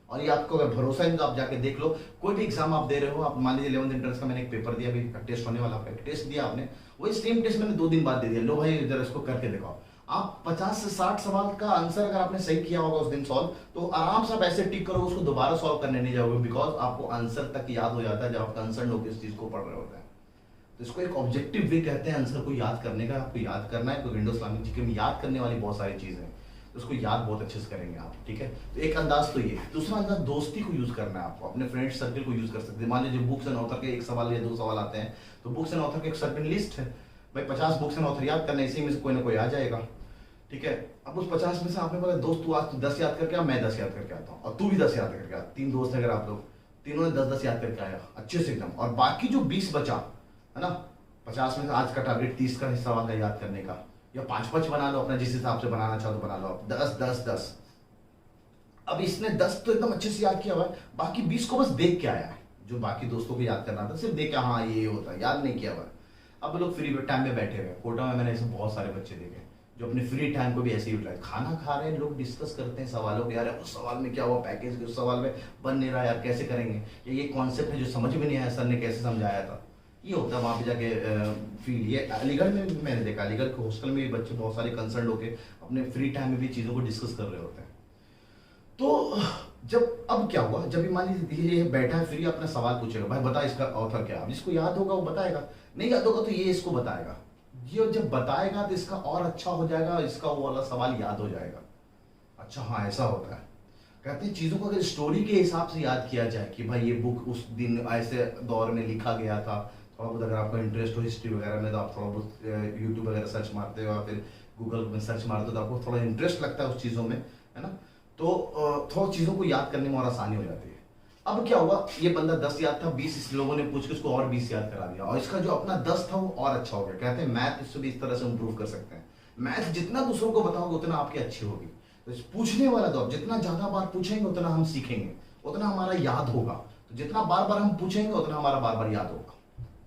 और ये आपको अगर भरोसा है तो आप जाके देख लो, कोई भी एग्जाम आप दे रहे हो, आप मान लीजिए 11th इंटरेंस का मैंने एक पेपर दिया, अभी टेस्ट होने वाला है, टेस्ट दिया आपने, वही सेम टेस्ट मैंने 2 दिन बाद दे दिया, लो भाई इधर इसको करके दिखाओ, आप 50 से 60 सवाल का आंसर अगर आपने सही किया होगा उस दिन सॉल्व, तो आराम से आप ऐसे टिक करोगे, उसको दोबारा सॉल्व करने नहीं जाओगे, बिकॉज आपको आंसर तक याद हो जाता है जब आप कंसर्न होकर इस चीज को पढ़ रहे होते हैं। तो इसको एक ऑब्जेक्टिव वे कहते हैं आंसर को याद करने का, आपको याद करना है, तो विंडोज इस्लामिक जीके में याद करने वाली बहुत सारी चीजें हैं, तो उसको याद बहुत अच्छे से करेंगे आप, ठीक है। तो एक अंदाज तो ये है। दूसरा अंदाज दोस्ती को यूज करना है आपको, अपने फ्रेंड सर्कल को यूज कर सकते हैं। मान लीजिए बुक्स एंड ऑथर के 1 सवाल या 2 सवाल आते हैं, तो बुक्स एंड ऑथर के एक सर्टेन लिस्ट है, भाई 50 बुक्स एंड ऑथर याद करना, इसी में से कोई ना कोई आ जाएगा, ठीक है। अब उस 50 में से आपने बोला दोस्त तू आज 10 याद करके आ, मैं 10 याद करके आता हूँ, और तू भी 10 याद करके आ, 3 दोस्त अगर आप लोग, तीनों ने 10-10 याद करके आया अच्छे से एकदम, और बाकी जो 20 बचा है ना, 50 में से आज का टारगेट 30 का हिस्सा वाला याद करने का, या 5-5 बना लो अपना, जिस हिसाब से बनाना चाहो तो बना लो आप, 10-10-10। अब इसने 10 तो एकदम अच्छे से याद किया हुआ है, बाकी 20 को बस देख के आया है, जो बाकी दोस्तों को याद करना था सिर्फ देख के, हाँ ये होता है, याद नहीं किया हुआ है। अब लोग फ्री टाइम में बैठे हुए, कोटा में मैंने ऐसे बहुत सारे बच्चे देखे जो अपने फ्री टाइम को भी ऐसे यूटिलाइज, खाना खा रहे हैं लोग डिस्कस करते हैं सवालों को, यार उस सवाल में क्या हुआ, पैकेज उस सवाल में बन नहीं रहा, यार कैसे करेंगे, ये कॉन्सेप्ट है जो समझ में नहीं आया, सर ने कैसे समझाया था, ये होता है वहाँ पे जाके फील। ये अलीगढ़ में भी मैंने देखा, अलीगढ़ के हॉस्टल में भी बच्चे बहुत सारे कंसर्न होकर अपने फ्री टाइम में भी चीज़ों को डिस्कस कर रहे होते हैं। तो जब अब क्या हुआ, जब मान लीजिए ये बैठा है फ्री, अपना सवाल पूछेगा, भाई बता इसका ऑथर क्या है, जिसको याद होगा वो बताएगा, नहीं याद होगा तो ये इसको बताएगा, ये जब बताएगा तो इसका और अच्छा हो जाएगा, इसका वो वाला सवाल याद हो जाएगा, अच्छा हाँ ऐसा होता है। कहते हैं चीज़ों को अगर स्टोरी के हिसाब से याद किया जाए कि भाई ये बुक उस दिन ऐसे दौर में लिखा गया था, थोड़ा बहुत अगर आपको इंटरेस्ट हो हिस्ट्री वगैरह में तो आप थोड़ा बहुत यूट्यूब वगैरह सर्च मारते हो या फिर गूगल में सर्च मारते हो, तो आपको थोड़ा इंटरेस्ट लगता है उस चीज़ों में, है ना, तो थोड़ा चीज़ों को याद करने में और आसानी हो जाती है। अब क्या हुआ, ये बंदा 10 याद था, 20 इस लोगों ने पूछ के उसको और 20 याद करा दिया, और इसका जो अपना 10 था वो और अच्छा हो गया। कहते हैं मैथ इससे भी इस तरह से इंप्रूव कर सकते हैं, मैथ जितना दूसरों को बताओगे उतना आपकी अच्छी होगी। तो पूछने वाला तो आप जितना ज्यादा बार पूछेंगे उतना हम सीखेंगे, उतना हमारा याद होगा, तो जितना बार बार हम पूछेंगे उतना हमारा बार बार याद होगा,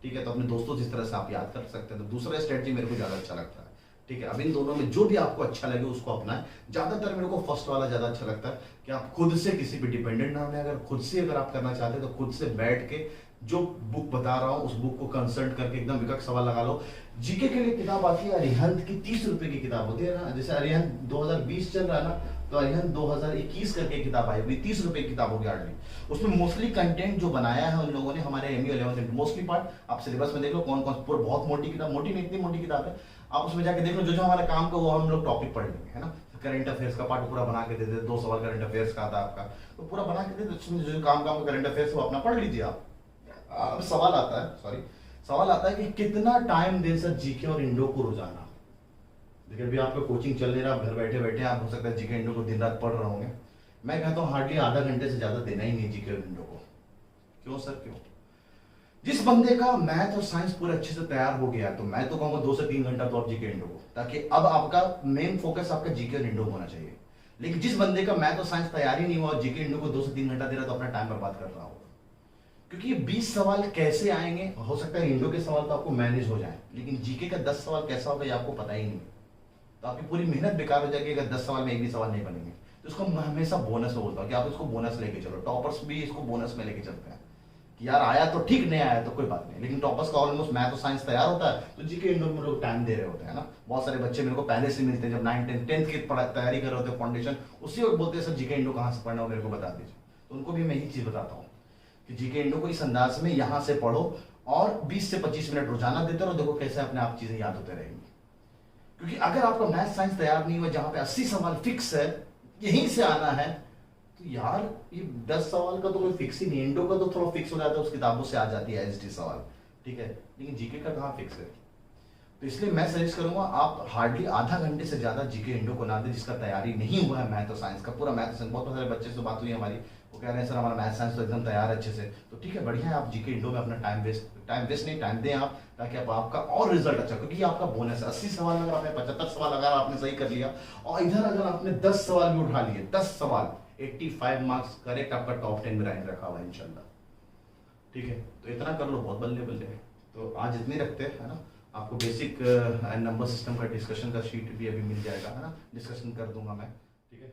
ठीक है। तो अपने दोस्तों से इस तरह से आप याद कर सकते हैं। तो दूसरा स्ट्रेटजी मेरे को ज्यादा अच्छा लगता है, ठीक है। अब इन दोनों में जो भी आपको अच्छा लगे उसको अपनाएं। ज्यादातर मेरे को फर्स्ट वाला ज्यादा अच्छा लगता है कि आप खुद से किसी पे डिपेंडेंट ना होने, अगर खुद से अगर आप करना चाहते हैं तो खुद से बैठ के जो बुक बता रहा हूं उस बुक को कंसल्ट करके एकदम विकट सवाल लगा लो। जीके के लिए किताब आती है अरिहंत की, 30 रुपए की किताब होती है ना, जैसे अरिहंत 2020 चल रहा है ना, तो अरिहंत 2021 करके किताब आई हुई, 30 रुपए की किताब होगी हार्डली। उसमें मोस्टली कंटेंट जो बनाया है उन लोगों ने हमारे एमयू 11th मोस्टली पार्ट आप सिलेबस में देख लो कौन कौन, बहुत मोटी किताब, मोटी नहीं इतनी मोटी किताब है, आप उसमें जाके देख लो जो जो हमारा काम का वो हम लोग टॉपिक पढ़ लेंगे, है ना। करंट अफेयर्स का पार्ट पूरा बना के दे दे, 2 सवाल करंट अफेयर्स का आता है आपका, तो पूरा बना के दे दे, उसमें जो काम का करंट अफेयर्स वो अपना पढ़ लीजिए आप। अब सवाल आता है, सवाल आता है कि कितना टाइम दे सर जीके और इंडो को रोजाना। देखिए अभी आपका कोचिंग चल नहीं रहा, घर बैठे बैठे आप हो सकता है जीके इंडो को दिन रात पढ़ रहे होंगे, मैं कहता हूँ हार्डली आधा घंटे से ज्यादा देना ही नहीं जीके विंडो को। क्यों सर, क्यों? जिस बंदे का मैथ और साइंस पूरा अच्छे से तैयार हो गया, तो मैं तो कहूंगा 2 से 3 घंटा तो आप जीके इंडो को, ताकि अब आपका मेन फोकस आपका जीके और इंडो होना चाहिए। लेकिन जिस बंदे का मैथ और साइंस तैयार ही नहीं हुआ और जीके इंडो को 2 से 3 घंटा दे रहा, तो अपना टाइम बर्बाद कर रहा होगा। क्योंकि ये 20 सवाल कैसे आएंगे, हो सकता है इंडो के सवाल तो आपको मैनेज हो जाए, लेकिन जीके का 10 सवाल कैसा होगा ये आपको पता ही नहीं, तो आपकी पूरी मेहनत बेकार हो जाएगी अगर 10 सवाल में एक भी सवाल नहीं बनेंगे। तो इसको मैं हमेशा बोनस में बोलता हूँ कि आप इसको बोनस लेके चलो। टॉपर्स भी इसको बोनस में लेके चलते हैं कि यार आया तो ठीक, नहीं आया तो कोई बात नहीं, लेकिन टॉपर्स का ऑलमोस्ट मैथ और साइंस तैयार होता है, तो जीके इंडो में लोग टाइम दे रहे होते हैं ना। बहुत सारे बच्चे मेरे को पहले से मिलते हैं, जब 9 10 की तैयारी कर रहे होते हैं फाउंडेशन, उसी वक्त बोलते हैं सर जीके इंडो कहाँ से पढ़ना हो मेरे को बता दीजिए। तो उनको भी मैं यही चीज बताता हूँ कि जीके इंडो को इस अंदाज में यहाँ से पढ़ो और 20 से 25 मिनट रोजाना देते रहो, देखो कैसे अपने आप चीजें याद होते रहेंगी। क्योंकि अगर आपका मैथ साइंस तैयार नहीं हुआ, जहां पे 80 सवाल फिक्स है, यहीं से आना है, तो यार ये 10 सवाल का तो कोई फिक्स ही नहीं। इंडो का तो थोड़ा फिक्स हो जाता है, उस किताबों से आ जाती है एसटी सवाल, ठीक है, लेकिन जीके का कहाँ फिक्स है। तो इसलिए मैं सजेस्ट करूंगा आप हार्डली आधा घंटे से ज्यादा जीके इंडो को ना दे, जिसका तैयारी नहीं हुआ है मैथ और साइंस का। पूरा मैथ साइंस, बहुत सारे बच्चे से बात हुई हमारी, वो कह रहे हैं सर हमारा मैथ साइंस तो एकदम तैयार है अच्छे से, तो ठीक है बढ़िया है, आप जीके इंडो में अपना टाइम वेस्ट नहीं, टाइम दें आप, ताकि आप आपका और रिजल्ट अच्छा, क्योंकि आपका बोनस है। 80 सवाल में अगर आपने 75 सवाल अगर आपने सही कर लिया, और इधर अगर आपने 10 सवाल भी उठा लिए, 10 सवाल 85 मार्क्स करेक्ट, आपका टॉप 10 में रैंक रखा हुआ है इंशाल्लाह, ठीक है। तो इतना कर लो, बहुत बल्ले बल्ले है। तो आज इतने रखते हैं, है ना। आपको बेसिक नंबर सिस्टम का डिस्कशन का शीट भी अभी मिल जाएगा, है ना, डिस्कशन कर दूंगा मैं, ठीक है।